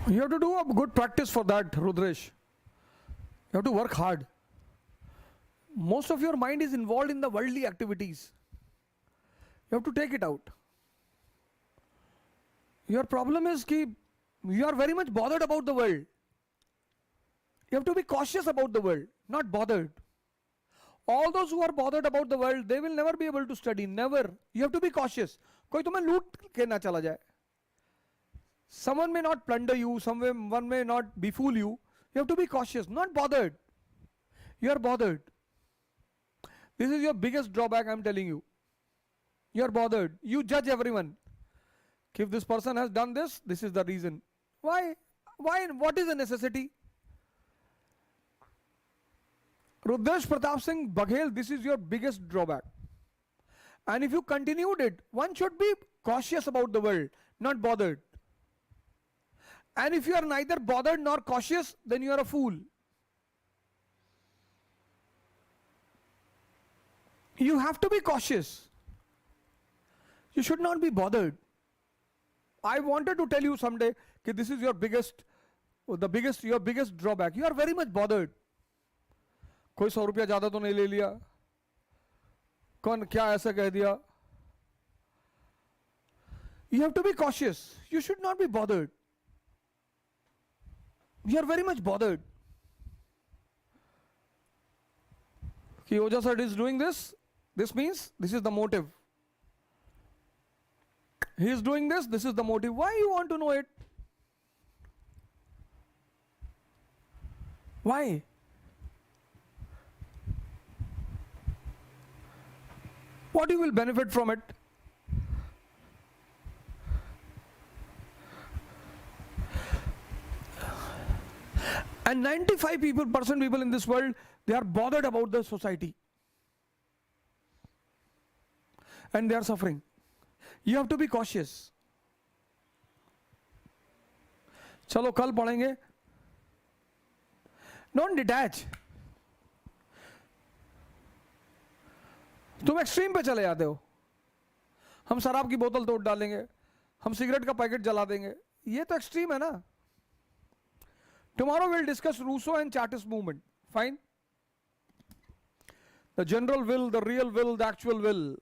[SPEAKER 1] You have to do a good practice for that, Rudresh. You have to work hard. Most of your mind is involved in the worldly activities. You have to take it out. Your problem is that you are very much bothered about the world. You have to be cautious about the world, not bothered. All those who are bothered about the world, they will never be able to study. Never. You have to be cautious. कोई तुम्हें लूट के ना चला जाए. Someone may not plunder you, someone may not befool you. You have to be cautious, not bothered. You are bothered. This is your biggest drawback, I am telling you. You are bothered. You judge everyone. If this person has done this, this is the reason. Why? Why? What is the necessity? Rudresh Pratap Singh Baghel, this is your biggest drawback. And if you continued it, one should be cautious about the world, not bothered. And if you are neither bothered nor cautious, then you are a fool. You have to be cautious. You should not be bothered. I wanted to tell you someday that this is your biggest drawback. You are very much bothered. कोई 100 रुपया ज्यादा तो नहीं ले लिया, कौन क्या ऐसा कह दिया. You have to be cautious. You should not be bothered. You are very much bothered. Ki Ojha sir is doing this. This means this is the motive. He is doing this. This is the motive. Why you want to know it? Why? What you will benefit from it? And 95% people in this world, they are bothered about the society. And they are suffering. You have to be cautious. चलो कल पढ़ेंगे. Don't detach. तुम extreme पे चले जाते हो. हम शराब की बोतल तोड़ डालेंगे, हम सिगरेट का पैकेट जला देंगे. ये तो एक्सट्रीम है ना. Tomorrow we'll discuss Rousseau and Chartist movement. Fine? The general will, the real will, the actual will.